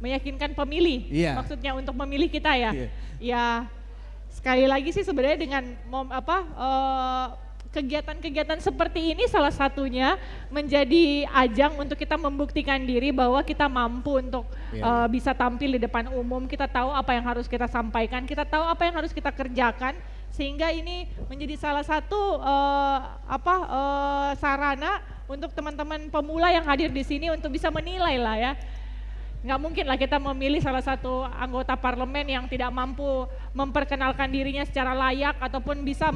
meyakinkan pemilih. Maksudnya untuk memilih kita ya. Ya sekali lagi sih sebenarnya dengan kegiatan-kegiatan seperti ini salah satunya menjadi ajang untuk kita membuktikan diri bahwa kita mampu untuk bisa tampil di depan umum, kita tahu apa yang harus kita sampaikan, kita tahu apa yang harus kita kerjakan, sehingga ini menjadi salah satu sarana untuk teman-teman pemula yang hadir di sini untuk bisa menilai lah ya. Nggak mungkin lah kita memilih salah satu anggota parlemen yang tidak mampu memperkenalkan dirinya secara layak ataupun bisa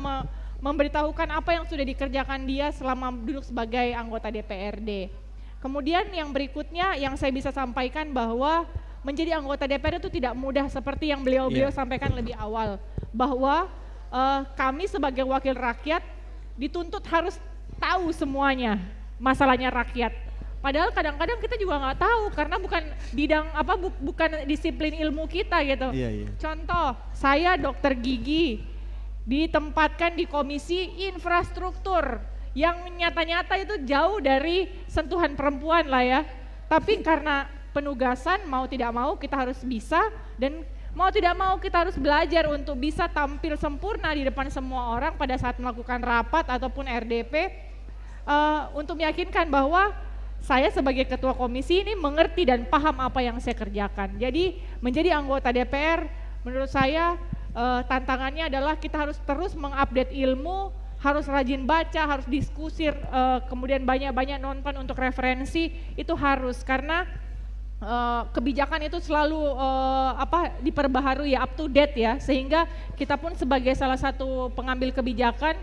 memberitahukan apa yang sudah dikerjakan dia selama duduk sebagai anggota DPRD. Kemudian yang berikutnya yang saya bisa sampaikan bahwa menjadi anggota DPR itu tidak mudah seperti yang beliau-beliau sampaikan lebih awal. Bahwa kami sebagai wakil rakyat dituntut harus tahu semuanya masalahnya rakyat. Padahal kadang-kadang kita juga nggak tahu karena bukan bidang bukan disiplin ilmu kita gitu. Contoh, saya dokter gigi ditempatkan di komisi infrastruktur yang nyata-nyata itu jauh dari sentuhan perempuan lah ya. Tapi karena penugasan mau tidak mau kita harus bisa dan mau tidak mau kita harus belajar untuk bisa tampil sempurna di depan semua orang pada saat melakukan rapat ataupun RDP untuk meyakinkan bahwa saya sebagai ketua komisi ini mengerti dan paham apa yang saya kerjakan. Jadi menjadi anggota DPR menurut saya tantangannya adalah kita harus terus mengupdate ilmu, harus rajin baca, harus diskusi, kemudian banyak-banyak nonton untuk referensi, itu harus karena kebijakan itu selalu diperbaharui ya, up to date ya, sehingga kita pun sebagai salah satu pengambil kebijakan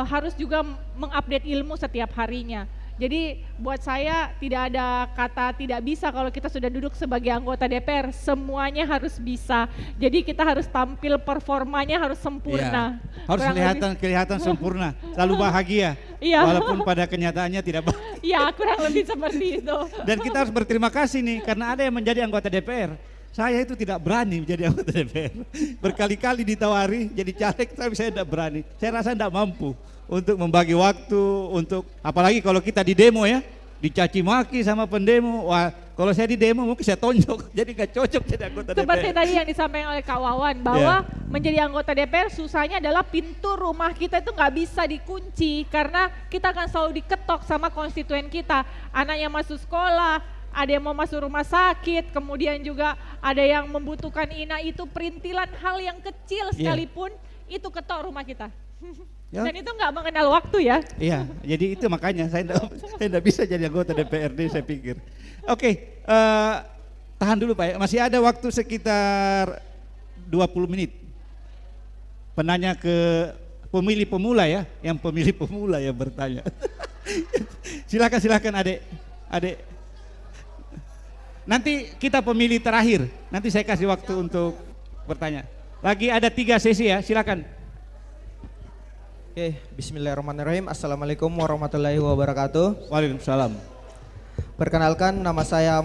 harus juga mengupdate ilmu setiap harinya. Jadi buat saya tidak ada kata tidak bisa kalau kita sudah duduk sebagai anggota DPR, semuanya harus bisa. Jadi kita harus tampil, performanya harus sempurna.
Harus kelihatan sempurna, selalu bahagia, walaupun pada kenyataannya tidak bahagia.
Iya, kurang lebih seperti itu.
Dan kita harus berterima kasih nih, karena ada yang menjadi anggota DPR. Saya itu tidak berani menjadi anggota DPR. Berkali-kali ditawari jadi caleg, tapi saya tidak berani. Saya rasa tidak mampu untuk membagi waktu, untuk apalagi kalau kita di demo ya, dicaci maki sama pendemo. Wah, kalau saya di demo mungkin saya tonjok, jadi gak cocok jadi anggota DPR.
Seperti tadi yang disampaikan oleh Kak Wawan, bahwa menjadi anggota DPR susahnya adalah pintu rumah kita itu gak bisa dikunci, karena kita akan selalu diketok sama konstituen kita. Anaknya masuk sekolah, ada yang mau masuk rumah sakit, kemudian juga ada yang membutuhkan itu perintilan hal yang kecil sekalipun, itu ketok rumah kita. Dan itu nggak mengenal waktu ya.
Iya, jadi itu makanya saya enggak bisa jadi anggota DPRD saya pikir. Oke, tahan dulu Pak, masih ada waktu sekitar 20 menit. Penanya ke pemilih pemula ya, yang pemilih pemula yang bertanya. Silakan adik. Nanti kita pemilih terakhir, nanti saya kasih waktu untuk bertanya. Lagi ada 3 sesi ya, silakan.
Oke, bismillahirrahmanirrahim. Assalamualaikum warahmatullahi wabarakatuh.
Waalaikumsalam.
Perkenalkan nama saya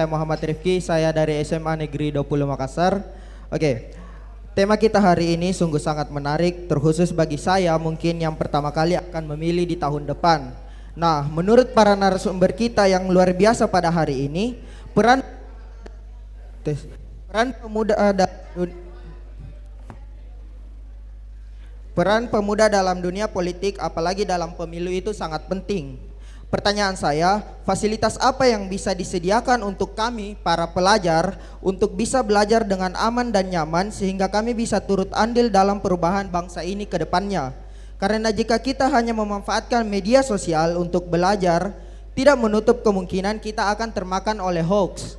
Muhammad Rifki, saya dari SMA Negeri 20 Makassar. Oke, tema kita hari ini sungguh sangat menarik, terkhusus bagi saya mungkin yang pertama kali akan memilih di tahun depan. Nah, menurut para narasumber kita yang luar biasa pada hari ini, peran pemuda dalam dunia politik, apalagi dalam pemilu itu sangat penting. Pertanyaan saya, fasilitas apa yang bisa disediakan untuk kami para pelajar untuk bisa belajar dengan aman dan nyaman sehingga kami bisa turut andil dalam perubahan bangsa ini ke depannya?
Karena jika kita hanya memanfaatkan media sosial untuk belajar, tidak menutup kemungkinan kita akan termakan oleh hoax.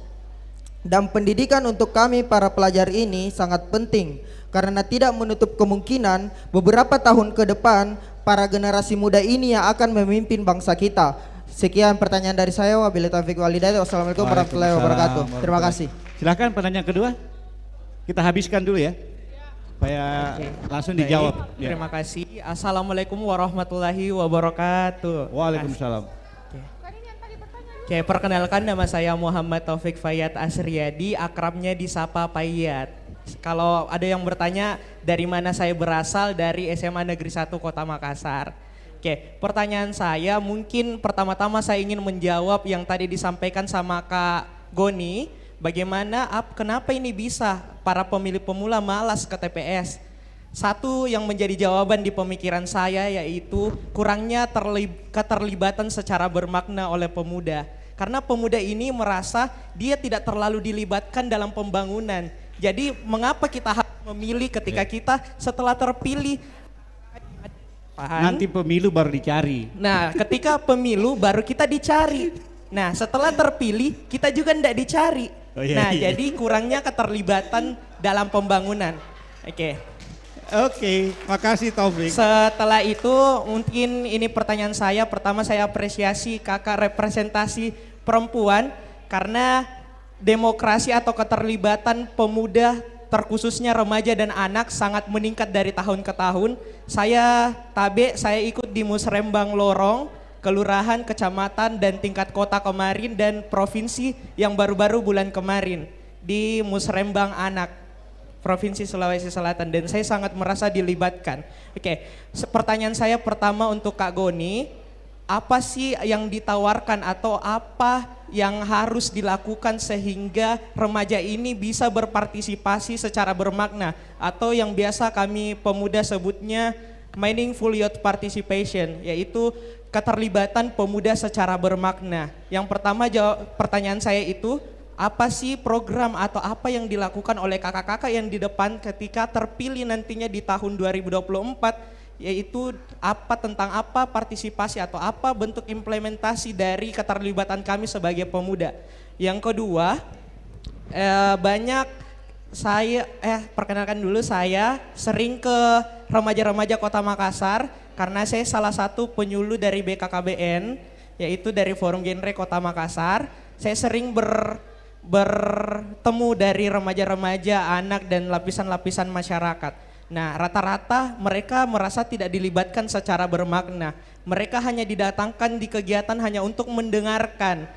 Dan pendidikan untuk kami para pelajar ini sangat penting, karena tidak menutup kemungkinan beberapa tahun ke depan para generasi muda ini yang akan memimpin bangsa kita. Sekian pertanyaan dari saya. Wabillahi taufiq wal hidayah. Wassalamualaikum warahmatullahi wabarakatuh. Terima kasih.
Silakan pertanyaan kedua. Kita habiskan dulu ya, supaya langsung dijawab.
Baik, terima kasih. Assalamualaikum warahmatullahi wabarakatuh.
Waalaikumsalam.
Oke, perkenalkan nama saya Muhammad Taufik Fayyad Asriyadi, akrabnya disapa Fayyad. Kalau ada yang bertanya dari mana saya berasal, dari SMA Negeri 1 Kota Makassar. Oke, pertanyaan saya mungkin pertama-tama saya ingin menjawab yang tadi disampaikan sama Kak Goni. Bagaimana, kenapa ini bisa para pemilih pemula malas ke TPS? Satu yang menjadi jawaban di pemikiran saya yaitu kurangnya keterlibatan secara bermakna oleh pemuda. Karena pemuda ini merasa dia tidak terlalu dilibatkan dalam pembangunan. Jadi mengapa kita harus memilih ketika kita setelah terpilih?
Nanti pemilu baru dicari.
Nah, ketika pemilu baru kita dicari. Nah, setelah terpilih kita juga tidak dicari.
Oh, iya,
nah,
iya.
jadi kurangnya keterlibatan dalam pembangunan. Oke,
makasih Taufik.
Setelah itu mungkin ini pertanyaan saya. Pertama saya apresiasi kakak representasi perempuan karena demokrasi atau keterlibatan pemuda terkhususnya remaja dan anak sangat meningkat dari tahun ke tahun. Saya saya ikut di Musrembang Lorong, kelurahan, kecamatan, dan tingkat kota kemarin dan provinsi yang baru-baru bulan kemarin di Musrembang Anak, Provinsi Sulawesi Selatan, dan saya sangat merasa dilibatkan. Pertanyaan saya pertama untuk Kak Goni, apa sih yang ditawarkan atau apa yang harus dilakukan sehingga remaja ini bisa berpartisipasi secara bermakna atau yang biasa kami pemuda sebutnya meaningful youth participation, yaitu keterlibatan pemuda secara bermakna. Yang pertama pertanyaan saya itu, apa sih program atau apa yang dilakukan oleh kakak-kakak yang di depan ketika terpilih nantinya di tahun 2024, yaitu tentang apa partisipasi atau apa bentuk implementasi dari keterlibatan kami sebagai pemuda. Yang kedua, perkenalkan dulu, saya sering ke remaja-remaja Kota Makassar karena saya salah satu penyuluh dari BKKBN, yaitu dari Forum Genre Kota Makassar. Saya sering bertemu dari remaja-remaja, anak, dan lapisan-lapisan masyarakat. Nah, rata-rata mereka merasa tidak dilibatkan secara bermakna. Mereka hanya didatangkan di kegiatan hanya untuk mendengarkan,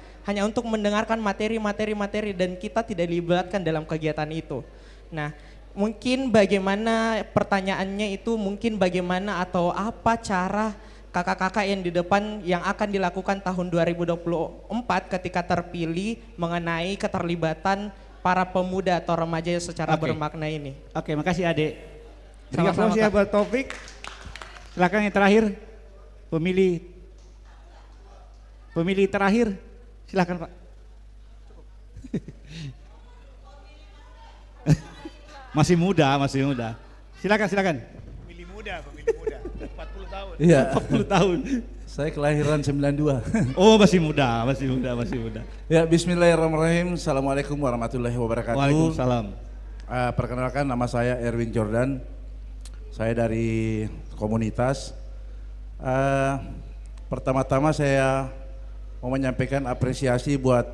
materi dan kita tidak dilibatkan dalam kegiatan itu. Nah, mungkin bagaimana pertanyaannya itu bagaimana atau apa cara kakak-kakak yang di depan yang akan dilakukan tahun 2024 ketika terpilih mengenai keterlibatan para pemuda atau remaja secara bermakna ini.
Oke, makasih Adek. Terima kasih buat Taufik. Silakan yang terakhir, pemilih terakhir, silakan Pak. Masih muda. Silakan.
Pemilih muda, 40 tahun.
Iya.
40 tahun.
Saya kelahiran 92.
Oh, masih muda.
Ya, bismillahirrahmanirrahim. Assalamualaikum warahmatullahi wabarakatuh.
Waalaikumsalam.
Perkenalkan, nama saya Erwin Jordan. Saya dari komunitas. Pertama-tama saya mau menyampaikan apresiasi buat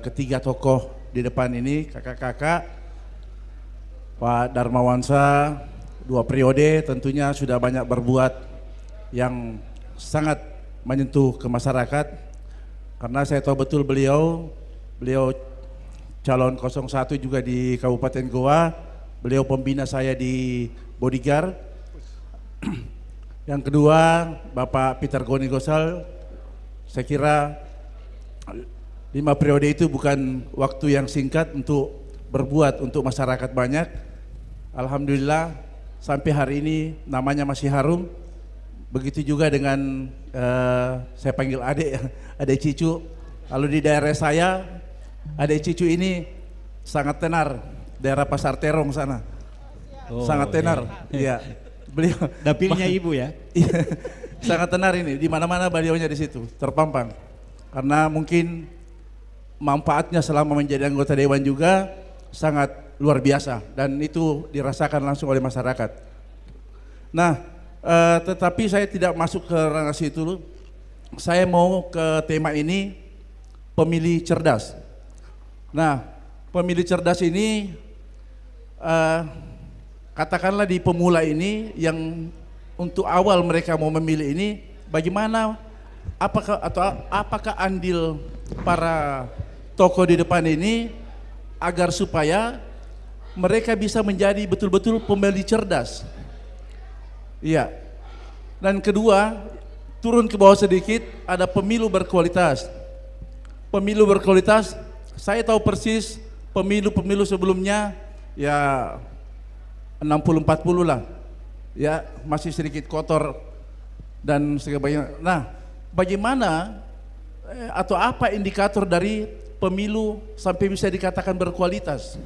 ketiga tokoh di depan ini, kakak-kakak. Pak Darmawansa, 2 periode tentunya sudah banyak berbuat yang sangat menyentuh ke masyarakat. Karena saya tahu betul beliau calon 01 juga di Kabupaten Goa, beliau pembina saya di Bodyguard. Yang kedua, Bapak Peter Goni Gosal, saya kira 5 periode itu bukan waktu yang singkat untuk berbuat untuk masyarakat banyak. Alhamdulillah sampai hari ini namanya masih harum. Begitu juga dengan saya panggil adik Cicu. Lalu di daerah saya, adik Cicu ini sangat tenar, daerah Pasar Terong sana. Sangat tenar, iya. Beliau
dapilnya ibu ya.
Iya, sangat tenar ini, di mana-mana beliaunya di situ terpampang. Karena mungkin manfaatnya selama menjadi anggota dewan juga sangat luar biasa dan itu dirasakan langsung oleh masyarakat. Nah, tetapi saya tidak masuk ke ranah situ. Saya mau ke tema ini, pemilih cerdas. Nah, pemilih cerdas ini katakanlah di pemula ini yang untuk awal mereka mau memilih ini, bagaimana apakah andil para tokoh di depan ini agar supaya mereka bisa menjadi betul-betul pemilih cerdas. Iya. Dan kedua, turun ke bawah sedikit, ada pemilu berkualitas. Pemilu berkualitas, saya tahu persis pemilu-pemilu sebelumnya ya 60-40 lah, ya masih sedikit kotor dan sebagainya. Nah, bagaimana atau apa indikator dari pemilu sampai bisa dikatakan berkualitas?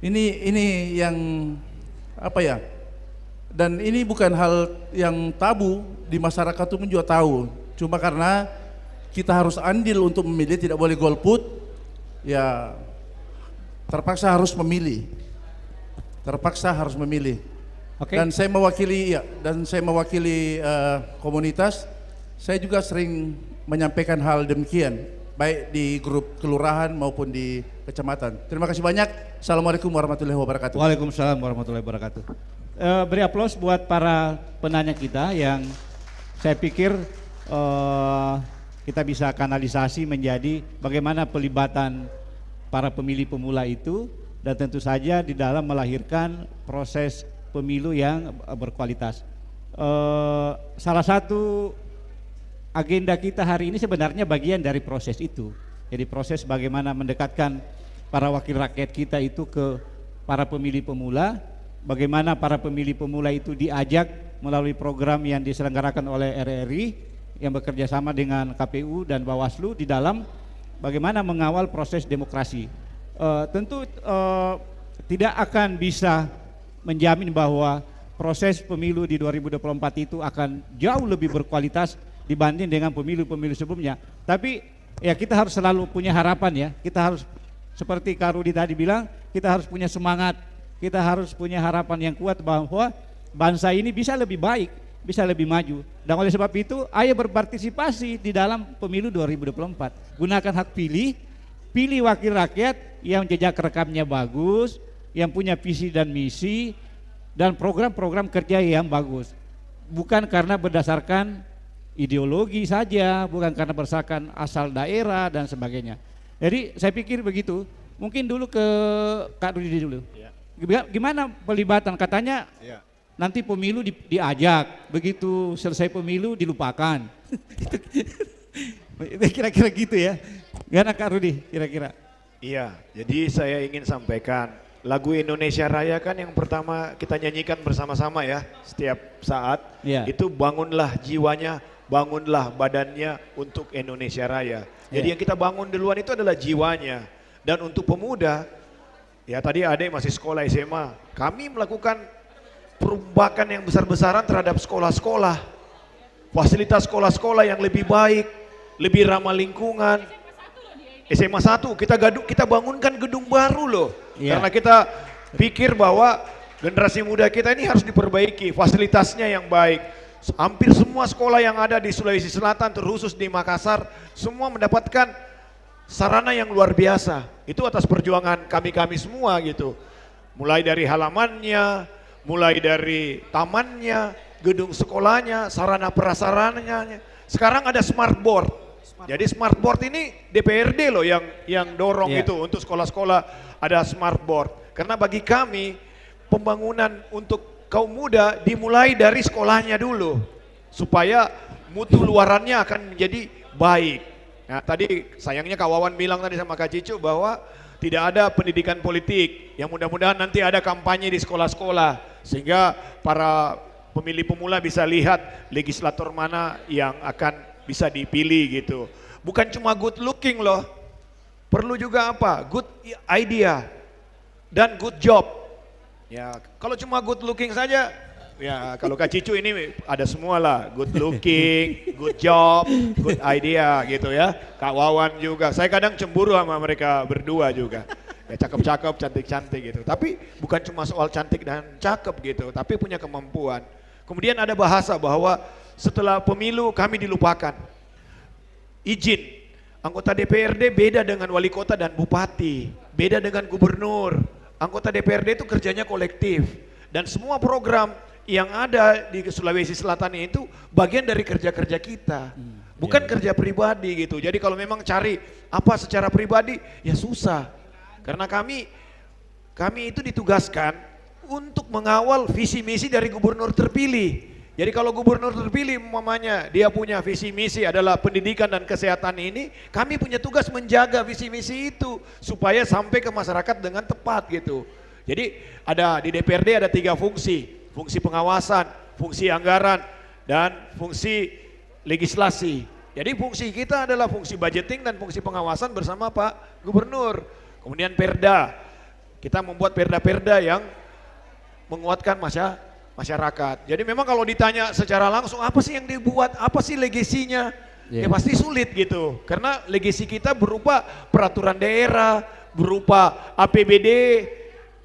Ini yang apa ya? Dan ini bukan hal yang tabu, di masyarakat itu juga tahu. Cuma karena kita harus andil untuk memilih, tidak boleh golput, ya terpaksa harus memilih. Terpaksa harus memilih.
Okay.
Dan saya mewakili komunitas. Saya juga sering menyampaikan hal demikian, baik di grup kelurahan maupun di kecamatan. Terima kasih banyak. Assalamualaikum warahmatullahi wabarakatuh.
Waalaikumsalam warahmatullahi wabarakatuh. Beri aplaus buat para penanya kita yang saya pikir kita bisa kanalisasi menjadi bagaimana pelibatan para pemilih pemula itu. Dan tentu saja di dalam melahirkan proses pemilu yang berkualitas. Salah satu agenda kita hari ini sebenarnya bagian dari proses itu. Jadi proses bagaimana mendekatkan para wakil rakyat kita itu ke para pemilih pemula, bagaimana para pemilih pemula itu diajak melalui program yang diselenggarakan oleh RRI yang bekerja sama dengan KPU dan Bawaslu di dalam bagaimana mengawal proses demokrasi. Tentu tidak akan bisa menjamin bahwa proses pemilu di 2024 itu akan jauh lebih berkualitas dibanding dengan pemilu-pemilu sebelumnya. Tapi ya kita harus selalu punya harapan ya. Kita harus seperti Kak Rudi tadi bilang, kita harus punya semangat, kita harus punya harapan yang kuat bahwa bangsa ini bisa lebih baik, bisa lebih maju. Dan oleh sebab itu, ayo berpartisipasi di dalam pemilu 2024. Gunakan hak pilih wakil rakyat yang jejak rekamnya bagus, yang punya visi dan misi, dan program-program kerja yang bagus. Bukan karena berdasarkan ideologi saja, bukan karena berdasarkan asal daerah dan sebagainya. Jadi saya pikir begitu. Mungkin dulu ke Kak Rudi dulu. Ya. Gimana pelibatan? Katanya ya, nanti pemilu diajak, begitu selesai pemilu dilupakan. Kira-kira gitu ya. Gimana Kak Rudi kira-kira?
Iya, jadi saya ingin sampaikan lagu Indonesia Raya kan yang pertama kita nyanyikan bersama-sama ya setiap saat. Ya. Itu bangunlah jiwanya, bangunlah badannya untuk Indonesia Raya. Jadi yang kita bangun duluan itu adalah jiwanya. Dan untuk pemuda, ya tadi adik masih sekolah SMA, kami melakukan perombakan yang besar-besaran terhadap sekolah-sekolah. Fasilitas sekolah-sekolah yang lebih baik, lebih ramah lingkungan. SMA 1 kita bangunkan gedung baru loh. Karena kita pikir bahwa generasi muda kita ini harus diperbaiki, fasilitasnya yang baik. Hampir semua sekolah yang ada di Sulawesi Selatan, terkhusus di Makassar, semua mendapatkan sarana yang luar biasa. Itu atas perjuangan kami-kami semua gitu. Mulai dari halamannya, mulai dari tamannya, gedung sekolahnya, sarana prasarananya. Sekarang ada smart board. Jadi smart board ini DPRD loh yang dorong itu untuk sekolah-sekolah ada smart board. Karena bagi kami pembangunan untuk kaum muda dimulai dari sekolahnya dulu supaya mutu luarannya akan menjadi baik. Nah tadi sayangnya Kak Wawan bilang tadi sama Kak Cicu bahwa tidak ada pendidikan politik. Yang mudah-mudahan nanti ada kampanye di sekolah-sekolah sehingga para pemilih pemula bisa lihat legislator mana yang akan bisa dipilih gitu. Bukan cuma good looking loh, perlu juga apa? Good idea dan good job. Ya, kalau cuma good looking saja Ya, kalau Kak Cicu ini ada semua lah, good looking, good job, good idea gitu ya. Kak Wawan juga, saya kadang cemburu sama mereka berdua juga. Ya cakep-cakep, cantik-cantik gitu. Tapi bukan cuma soal cantik dan cakep gitu, tapi punya kemampuan. Kemudian ada bahasa bahwa setelah pemilu kami dilupakan. Izin, anggota DPRD beda dengan wali kota dan bupati, beda dengan gubernur. Anggota DPRD itu kerjanya kolektif dan semua program yang ada di Sulawesi Selatan itu bagian dari kerja-kerja kita, bukan kerja pribadi gitu. Jadi kalau memang cari apa secara pribadi ya susah, karena kami itu ditugaskan untuk mengawal visi misi dari gubernur terpilih. Jadi kalau gubernur terpilih umpamanya dia punya visi misi adalah pendidikan dan kesehatan ini, kami punya tugas menjaga visi misi itu supaya sampai ke masyarakat dengan tepat gitu. Jadi ada di DPRD ada 3 fungsi. Fungsi pengawasan, fungsi anggaran, dan fungsi legislasi. Jadi fungsi kita adalah fungsi budgeting dan fungsi pengawasan bersama Pak Gubernur. Kemudian perda, kita membuat perda-perda yang menguatkan masyarakat. Jadi memang kalau ditanya secara langsung apa sih yang dibuat, apa sih legasinya, ya pasti sulit gitu. Karena legasi kita berupa peraturan daerah, berupa APBD,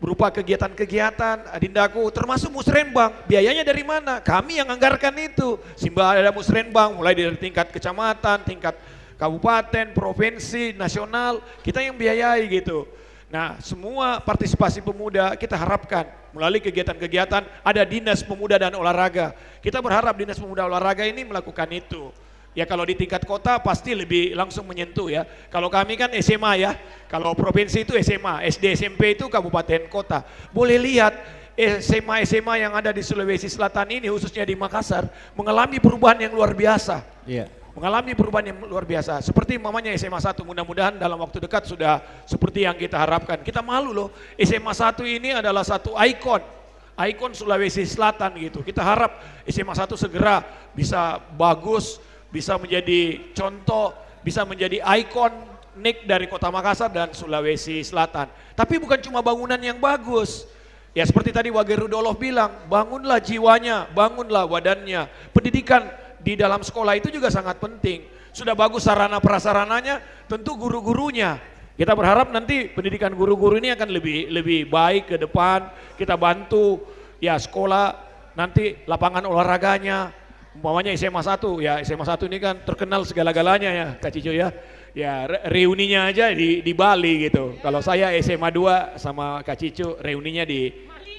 berupa kegiatan-kegiatan Adindaku, termasuk musrenbang. Biayanya dari mana? Kami yang anggarkan itu. Simba ada musrenbang mulai dari tingkat kecamatan, tingkat kabupaten, provinsi, nasional, kita yang biayai gitu. Nah, semua partisipasi pemuda kita harapkan melalui kegiatan-kegiatan ada Dinas Pemuda dan Olahraga. Kita berharap Dinas Pemuda Olahraga ini melakukan itu. Ya kalau di tingkat kota pasti lebih langsung menyentuh ya. Kalau kami kan SMA ya, kalau provinsi itu SMA, SD SMP itu kabupaten kota. Boleh lihat SMA yang ada di Sulawesi Selatan ini khususnya di Makassar mengalami perubahan yang luar biasa. Iya. Mengalami perubahan yang luar biasa. Seperti mamanya SMA 1, mudah-mudahan dalam waktu dekat sudah seperti yang kita harapkan. Kita malu loh, SMA 1 ini adalah satu ikon Sulawesi Selatan gitu. Kita harap SMA 1 segera bisa bagus, bisa menjadi contoh, bisa menjadi ikonik dari Kota Makassar dan Sulawesi Selatan. Tapi bukan cuma bangunan yang bagus. Ya seperti tadi Wage Rudolf bilang, bangunlah jiwanya, bangunlah badannya. Pendidikan di dalam sekolah itu juga sangat penting. Sudah bagus sarana prasarananya, tentu guru-gurunya. Kita berharap nanti pendidikan guru-guru ini akan lebih baik ke depan. Kita bantu ya sekolah, nanti lapangan olahraganya. Umpamanya SMA 1, ya SMA 1 ini kan terkenal segala-galanya ya Kak Cicu ya. Ya reuninya aja di Bali gitu. Kalau saya SMA 2 sama Kak Cicu reuninya di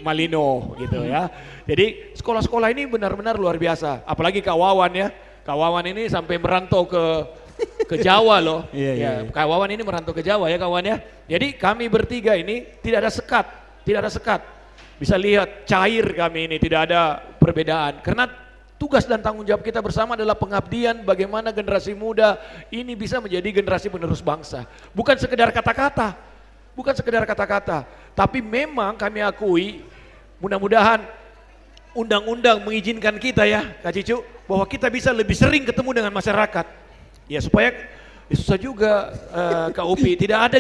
Malino gitu ya. Jadi sekolah-sekolah ini benar-benar luar biasa. Apalagi Kak Wawan ya. Kak Wawan ini sampai merantau ke Jawa loh. Ya, Kak Wawan ini merantau ke Jawa ya kawan ya. Jadi kami bertiga ini tidak ada sekat. Bisa lihat cair kami ini, tidak ada perbedaan. Karena tugas dan tanggung jawab kita bersama adalah pengabdian bagaimana generasi muda ini bisa menjadi generasi penerus bangsa. Bukan sekedar kata-kata, tapi memang kami akui mudah-mudahan undang-undang mengizinkan kita ya Kak Cicu, bahwa kita bisa lebih sering ketemu dengan masyarakat. Ya supaya susah juga Kak Upi, tidak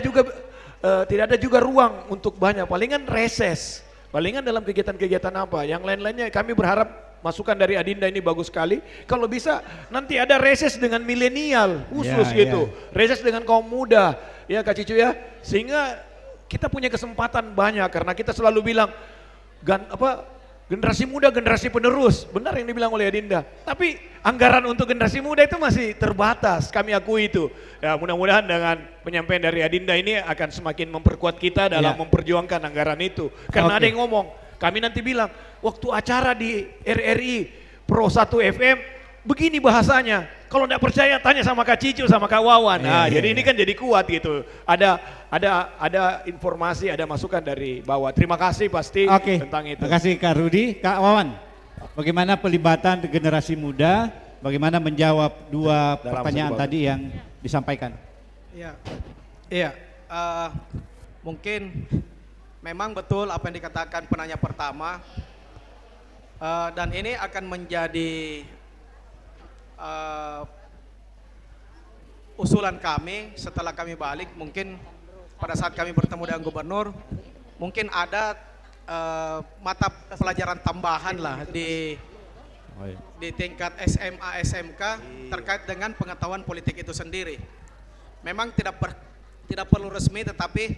ada juga ruang untuk banyak, palingan reses, palingan dalam kegiatan-kegiatan apa, yang lain-lainnya kami berharap masukan dari Adinda ini bagus sekali. Kalau bisa nanti ada reses dengan milenial khusus gitu. Reses dengan kaum muda ya Kak Cicu ya. Sehingga kita punya kesempatan banyak karena kita selalu bilang generasi muda, generasi penerus. Benar yang dibilang oleh Adinda. Tapi anggaran untuk generasi muda itu masih terbatas. Kami akui itu. Ya mudah-mudahan dengan penyampaian dari Adinda ini akan semakin memperkuat kita dalam memperjuangkan anggaran itu. Karena ada yang ngomong, kami nanti bilang, waktu acara di RRI Pro 1 FM, begini bahasanya. Kalau tidak percaya tanya sama Kak Cicu, sama Kak Wawan. Jadi ini kan jadi kuat gitu. Ada informasi, ada masukan dari bawah. Terima kasih pasti tentang itu.
Terima kasih Kak Rudi. Kak Wawan, bagaimana pelibatan generasi muda, bagaimana menjawab dua pertanyaan tadi yang disampaikan?
Iya, mungkin memang betul apa yang dikatakan penanya pertama, dan ini akan menjadi usulan kami setelah kami balik. Mungkin pada saat kami bertemu dengan gubernur, mungkin ada mata pelajaran tambahan lah di tingkat SMA SMK terkait dengan pengetahuan politik itu sendiri. Memang tidak perlu resmi, tetapi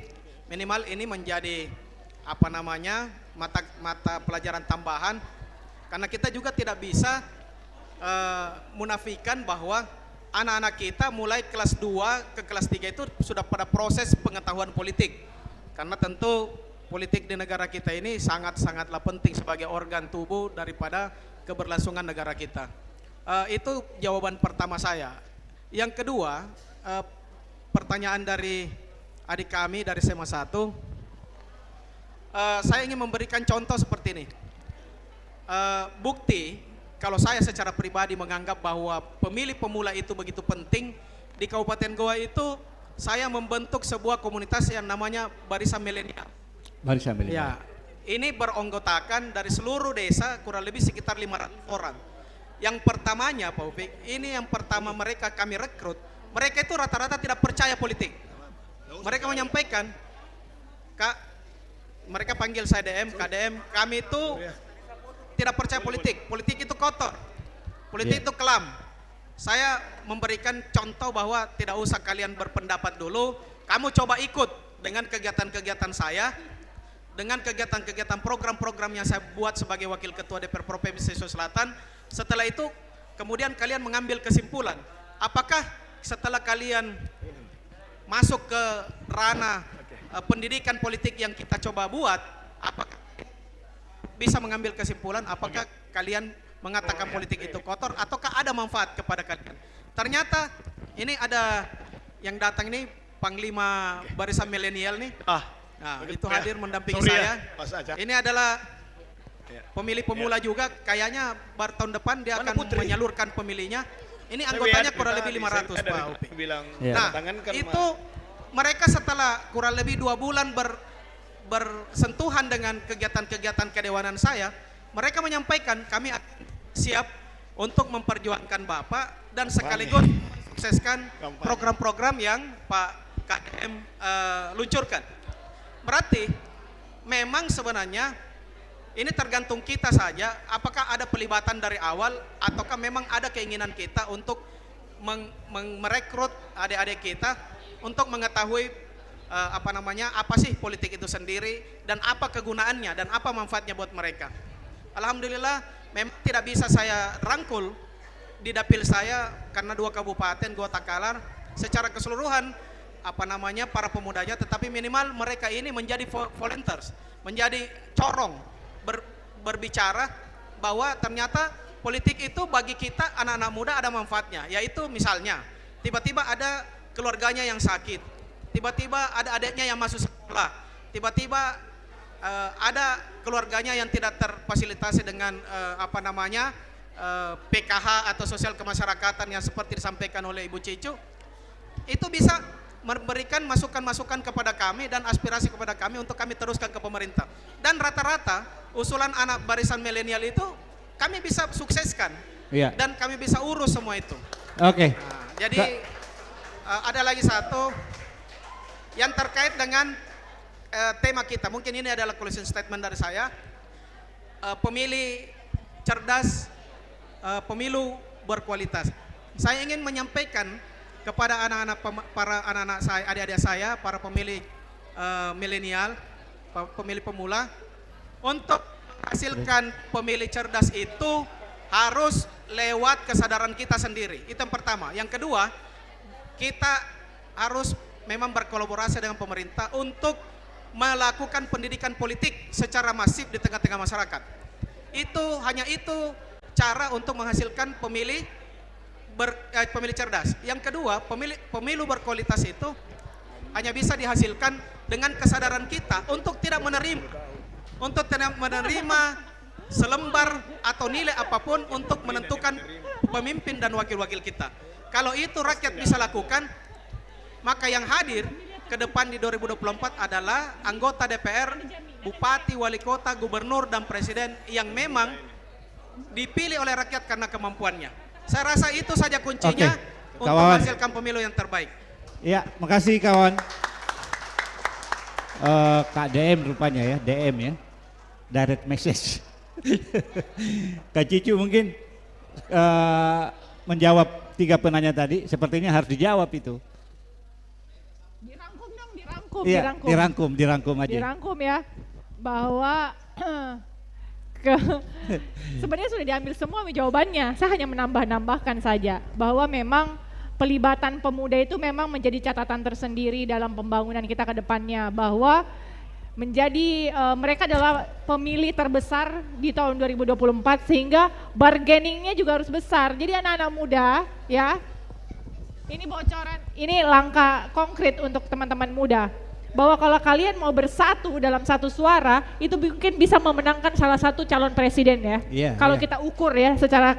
minimal ini menjadi mata pelajaran tambahan, karena kita juga tidak bisa munafikan bahwa anak-anak kita mulai kelas 2 ke kelas 3 itu sudah pada proses pengetahuan politik, karena tentu politik di negara kita ini sangat-sangatlah penting sebagai organ tubuh daripada keberlangsungan negara kita. Itu jawaban pertama saya. Yang kedua, pertanyaan dari adik kami dari SMA 1, saya ingin memberikan contoh seperti ini. Bukti kalau saya secara pribadi menganggap bahwa pemilih pemula itu begitu penting, di Kabupaten Goa itu saya membentuk sebuah komunitas yang namanya Barisan Milenial.
Barisan Milenial.
Ya, ini beranggotakan dari seluruh desa kurang lebih sekitar 500 orang. Yang pertamanya Pak Upik, ini yang pertama mereka kami rekrut, mereka itu rata-rata tidak percaya politik. Mereka menyampaikan, Kak, mereka panggil saya DM, KDM, kami itu tidak percaya politik, politik itu kotor, politik itu kelam. Saya memberikan contoh bahwa tidak usah kalian berpendapat dulu, kamu coba ikut dengan kegiatan-kegiatan saya, dengan kegiatan-kegiatan program-program yang saya buat sebagai Wakil Ketua DPR Provinsi Sulawesi Selatan. Setelah itu kemudian kalian mengambil kesimpulan, apakah setelah kalian masuk ke ranah pendidikan politik yang kita coba buat, apakah bisa mengambil kesimpulan apakah kalian mengatakan politik itu kotor ataukah ada manfaat kepada kalian. Ternyata ini ada yang datang ini Panglima Barisan Milenial nih. Nah, itu hadir mendampingi saya. Ini adalah pemilih pemula juga, kayaknya tahun depan dia akan menyalurkan pemilihnya. Ini anggotanya kurang lebih 500 Pak Upi. Nah, itu mereka setelah kurang lebih 2 bulan bersentuhan dengan kegiatan-kegiatan kedewanan saya, mereka menyampaikan kami siap untuk memperjuangkan Bapak dan sekaligus sukseskan program-program yang Pak KDM luncurkan. Berarti memang sebenarnya ini tergantung kita saja, apakah ada pelibatan dari awal ataukah memang ada keinginan kita untuk merekrut adik-adik kita untuk mengetahui apa sih politik itu sendiri dan apa kegunaannya dan apa manfaatnya buat mereka. Alhamdulillah memang tidak bisa saya rangkul di dapil saya karena 2 kabupaten Goa Takalar secara keseluruhan para pemudanya, tetapi minimal mereka ini menjadi volunteers, menjadi corong berbicara bahwa ternyata politik itu bagi kita anak-anak muda ada manfaatnya, yaitu misalnya tiba-tiba ada keluarganya yang sakit, tiba-tiba ada adiknya yang masuk sekolah, tiba-tiba ada keluarganya yang tidak terfasilitasi dengan PKH atau sosial kemasyarakatan yang seperti disampaikan oleh Ibu Cicu, itu bisa memberikan masukan-masukan kepada kami dan aspirasi kepada kami untuk kami teruskan ke pemerintah. Dan rata-rata usulan anak barisan milenial itu kami bisa sukseskan dan kami bisa urus semua itu.
Oke.
Nah, jadi ada lagi satu yang terkait dengan tema kita. Mungkin ini adalah closing statement dari saya. Pemilih cerdas, pemilu berkualitas. Saya ingin menyampaikan kepada para anak-anak saya, adik-adik saya, para pemilih milenial, pemilih pemula, untuk menghasilkan pemilih cerdas itu harus lewat kesadaran kita sendiri. Itu yang pertama. Yang kedua, kita harus memang berkolaborasi dengan pemerintah untuk melakukan pendidikan politik secara masif di tengah-tengah masyarakat. Hanya itu cara untuk menghasilkan pemilih cerdas. Yang kedua, pemilu berkualitas itu hanya bisa dihasilkan dengan kesadaran kita untuk tidak menerima selembar atau nilai apapun untuk menentukan pemimpin dan wakil-wakil kita. Kalau itu rakyat bisa lakukan, maka yang hadir ke depan di 2024 adalah anggota DPR, bupati, wali kota, gubernur, dan presiden yang memang dipilih oleh rakyat karena kemampuannya. Saya rasa itu saja kuncinya untuk menghasilkan pemilu yang terbaik.
Ya, makasih kawan. Kak DM rupanya ya, DM ya. direct message. Kak Cicu mungkin menjawab 3 penanya tadi, sepertinya harus dijawab itu. Dirangkum aja.
Dirangkum ya, bahwa sebenarnya sudah diambil semua jawabannya. Saya hanya menambahkan saja bahwa memang pelibatan pemuda itu memang menjadi catatan tersendiri dalam pembangunan kita ke depannya, bahwa menjadi mereka adalah pemilih terbesar di tahun 2024 sehingga bargainingnya juga harus besar. Jadi anak-anak muda ya, ini bocoran, ini langkah konkret untuk teman-teman muda, bahwa kalau kalian mau bersatu dalam satu suara itu mungkin bisa memenangkan salah satu calon presiden ya. Kalau kita ukur ya secara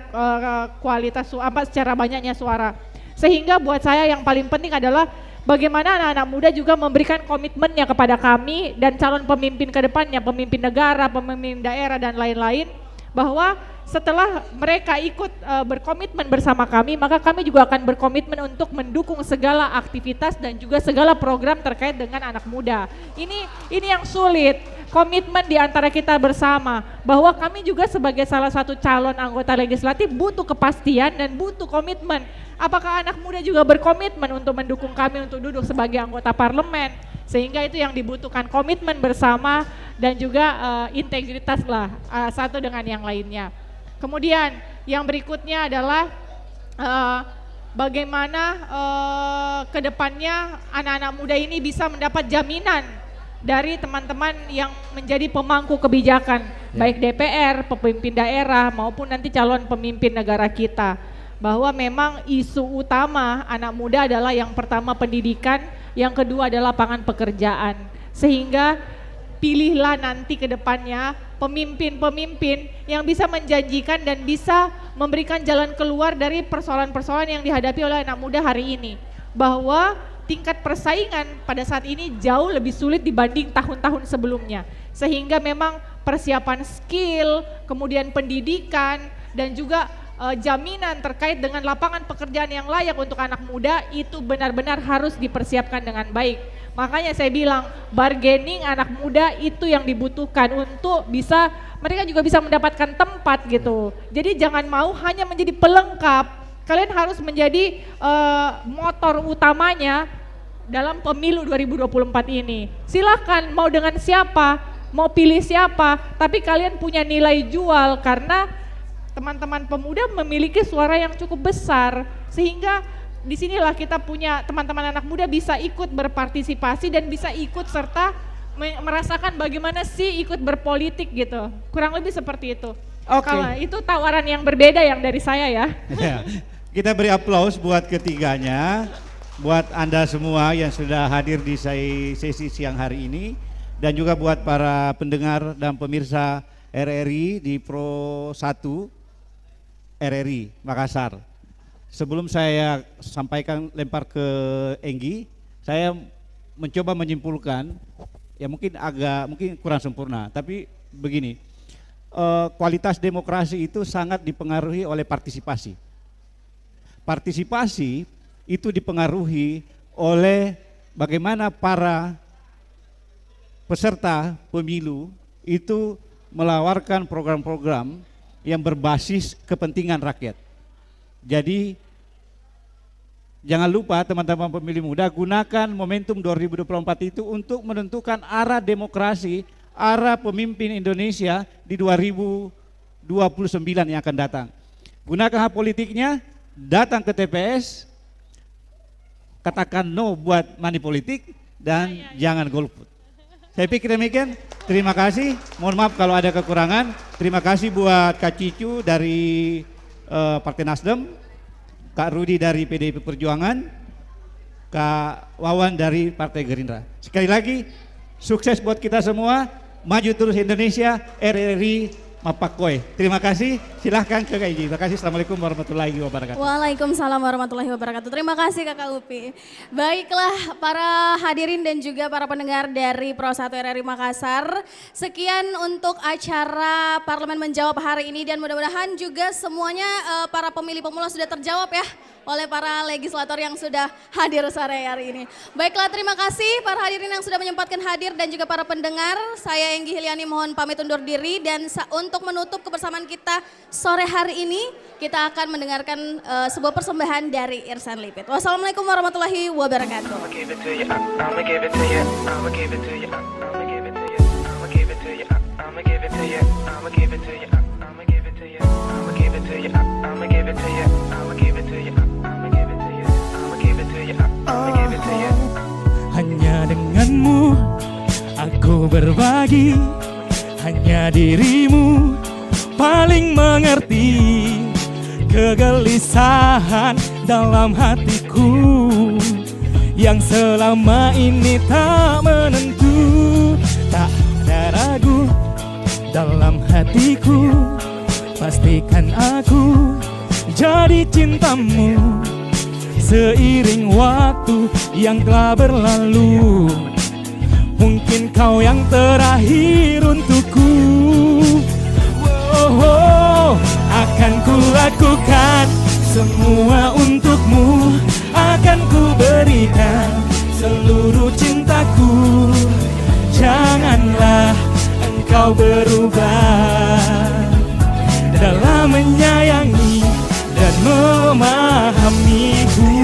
kualitas secara banyaknya suara. Sehingga buat saya yang paling penting adalah bagaimana anak-anak muda juga memberikan komitmennya kepada kami dan calon pemimpin ke depannya, pemimpin negara, pemimpin daerah dan lain-lain, bahwa setelah mereka ikut berkomitmen bersama kami, maka kami juga akan berkomitmen untuk mendukung segala aktivitas dan juga segala program terkait dengan anak muda. Ini yang sulit, komitmen di antara kita bersama, bahwa kami juga sebagai salah satu calon anggota legislatif butuh kepastian dan butuh komitmen. Apakah anak muda juga berkomitmen untuk mendukung kami untuk duduk sebagai anggota parlemen? Sehingga itu yang dibutuhkan, komitmen bersama dan juga integritas lah satu dengan yang lainnya. Kemudian yang berikutnya adalah bagaimana kedepannya anak-anak muda ini bisa mendapat jaminan dari teman-teman yang menjadi pemangku kebijakan, baik DPR, pemimpin daerah maupun nanti calon pemimpin negara kita. Bahwa memang isu utama anak muda adalah yang pertama pendidikan, yang kedua adalah lapangan pekerjaan. Sehingga pilihlah nanti ke depannya pemimpin-pemimpin yang bisa menjanjikan dan bisa memberikan jalan keluar dari persoalan-persoalan yang dihadapi oleh anak muda hari ini. Bahwa tingkat persaingan pada saat ini jauh lebih sulit dibanding tahun-tahun sebelumnya. Sehingga memang persiapan skill, kemudian pendidikan dan juga jaminan terkait dengan lapangan pekerjaan yang layak untuk anak muda itu benar-benar harus dipersiapkan dengan baik. Makanya saya bilang bargaining anak muda itu yang dibutuhkan untuk bisa mereka juga bisa mendapatkan tempat gitu. Jadi jangan mau hanya menjadi pelengkap, kalian harus menjadi motor utamanya dalam pemilu 2024 ini. Silakan mau dengan siapa, mau pilih siapa, tapi kalian punya nilai jual karena teman-teman pemuda memiliki suara yang cukup besar, sehingga disinilah kita punya teman-teman anak muda bisa ikut berpartisipasi dan bisa ikut serta merasakan bagaimana sih ikut berpolitik gitu, kurang lebih seperti itu. Kalau itu tawaran yang berbeda yang dari saya ya.
Kita beri aplaus buat ketiganya, buat Anda semua yang sudah hadir di sesi siang hari ini, dan juga buat para pendengar dan pemirsa RRI di Pro 1 RRI Makassar. Sebelum saya sampaikan lempar ke Enggi, saya mencoba menyimpulkan, ya mungkin kurang sempurna, tapi begini, kualitas demokrasi itu sangat dipengaruhi oleh partisipasi. Partisipasi itu dipengaruhi oleh bagaimana para peserta pemilu itu menawarkan program-program yang berbasis kepentingan rakyat. Jadi jangan lupa teman-teman pemilih muda, gunakan momentum 2024 itu untuk menentukan arah demokrasi, arah pemimpin Indonesia di 2029 yang akan datang. Gunakan hak politiknya, datang ke TPS, katakan no buat money politik dan jangan golput. Saya pikir demikian. Terima kasih. Mohon maaf kalau ada kekurangan. Terima kasih buat Kak Cicu dari Partai Nasdem, Kak Rudi dari PDIP Perjuangan, Kak Wawan dari Partai Gerindra. Sekali lagi, sukses buat kita semua. Maju terus Indonesia, RRI Mapakoi. Terima kasih. Silahkan ke Kak Iji. Terima kasih. Assalamualaikum warahmatullahi wabarakatuh.
Waalaikumsalam warahmatullahi wabarakatuh. Terima kasih Kakak Upi. Baiklah para hadirin dan juga para pendengar dari Pro 1 RRI Makassar. Sekian untuk acara Parlemen Menjawab hari ini dan mudah-mudahan juga semuanya para pemilih pemula sudah terjawab ya oleh para legislator yang sudah hadir sore hari ini. Baiklah, terima kasih para hadirin yang sudah menyempatkan hadir dan juga para pendengar. Saya Enggi Hiliani mohon pamit undur diri dan untuk menutup kebersamaan kita sore hari ini, kita akan mendengarkan sebuah persembahan dari Irsan Lipit. Wassalamualaikum warahmatullahi wabarakatuh.
Hanya denganmu aku berbagi, hanya dirimu paling mengerti kegelisahan dalam hatiku yang selama ini tak menentu. Tak ada ragu dalam hatiku, pastikan aku jadi cintamu. Seiring waktu yang telah berlalu, mungkin kau yang terakhir untukku. Akan ku lakukan semua untukmu, akan ku berikan seluruh cintaku. Janganlah engkau berubah dalam menyayangi dan memahamiku.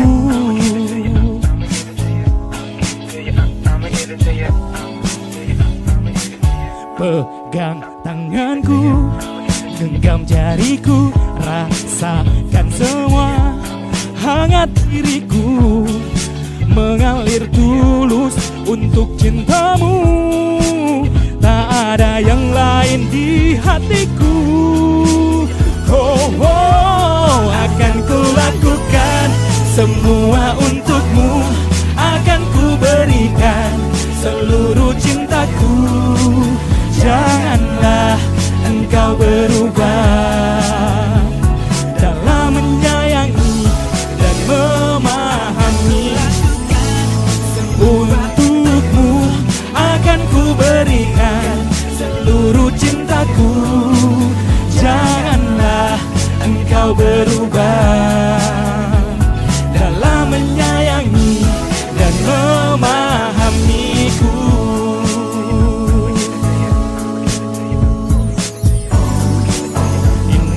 Pegang tanganku, genggam jariku, rasakan semua hangat diriku mengalir tulus untuk cintamu. Tak ada yang lain di hatiku. Akan ku lakukan semua untukmu, akan ku berikan seluruh cintaku. Janganlah engkau berubah dalam menyayangi dan memahami. Untukmu akan ku berikan seluruh cintaku. Janganlah engkau berubah dalam menyayangi dan memahamiku.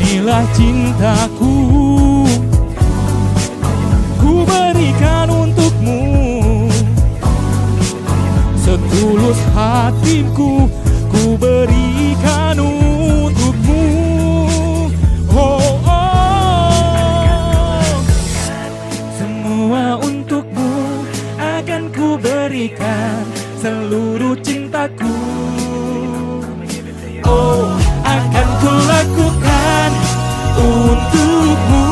Inilah cintaku, ku berikan untukmu. Setulus hatiku ku berikan untukmu. Semua untukmu akan ku berikan seluruh cintaku. Akan ku lakukan untukmu,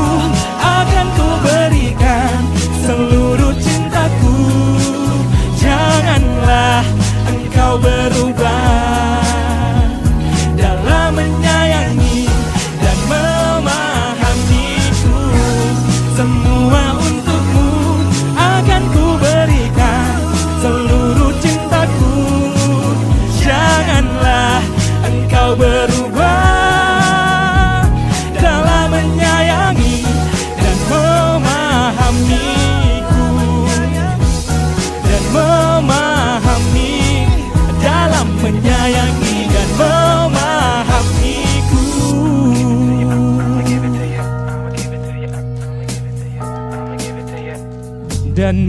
akan ku berikan seluruh cintaku. Janganlah engkau berubah dalam menyayangi dan memahamiku. Semua untukmu akan ku berikan seluruh cintaku. Janganlah engkau berubah dalam menyayangi dan memahamiku. Dan memahami dalam menyayangi dan memahamiku. Dan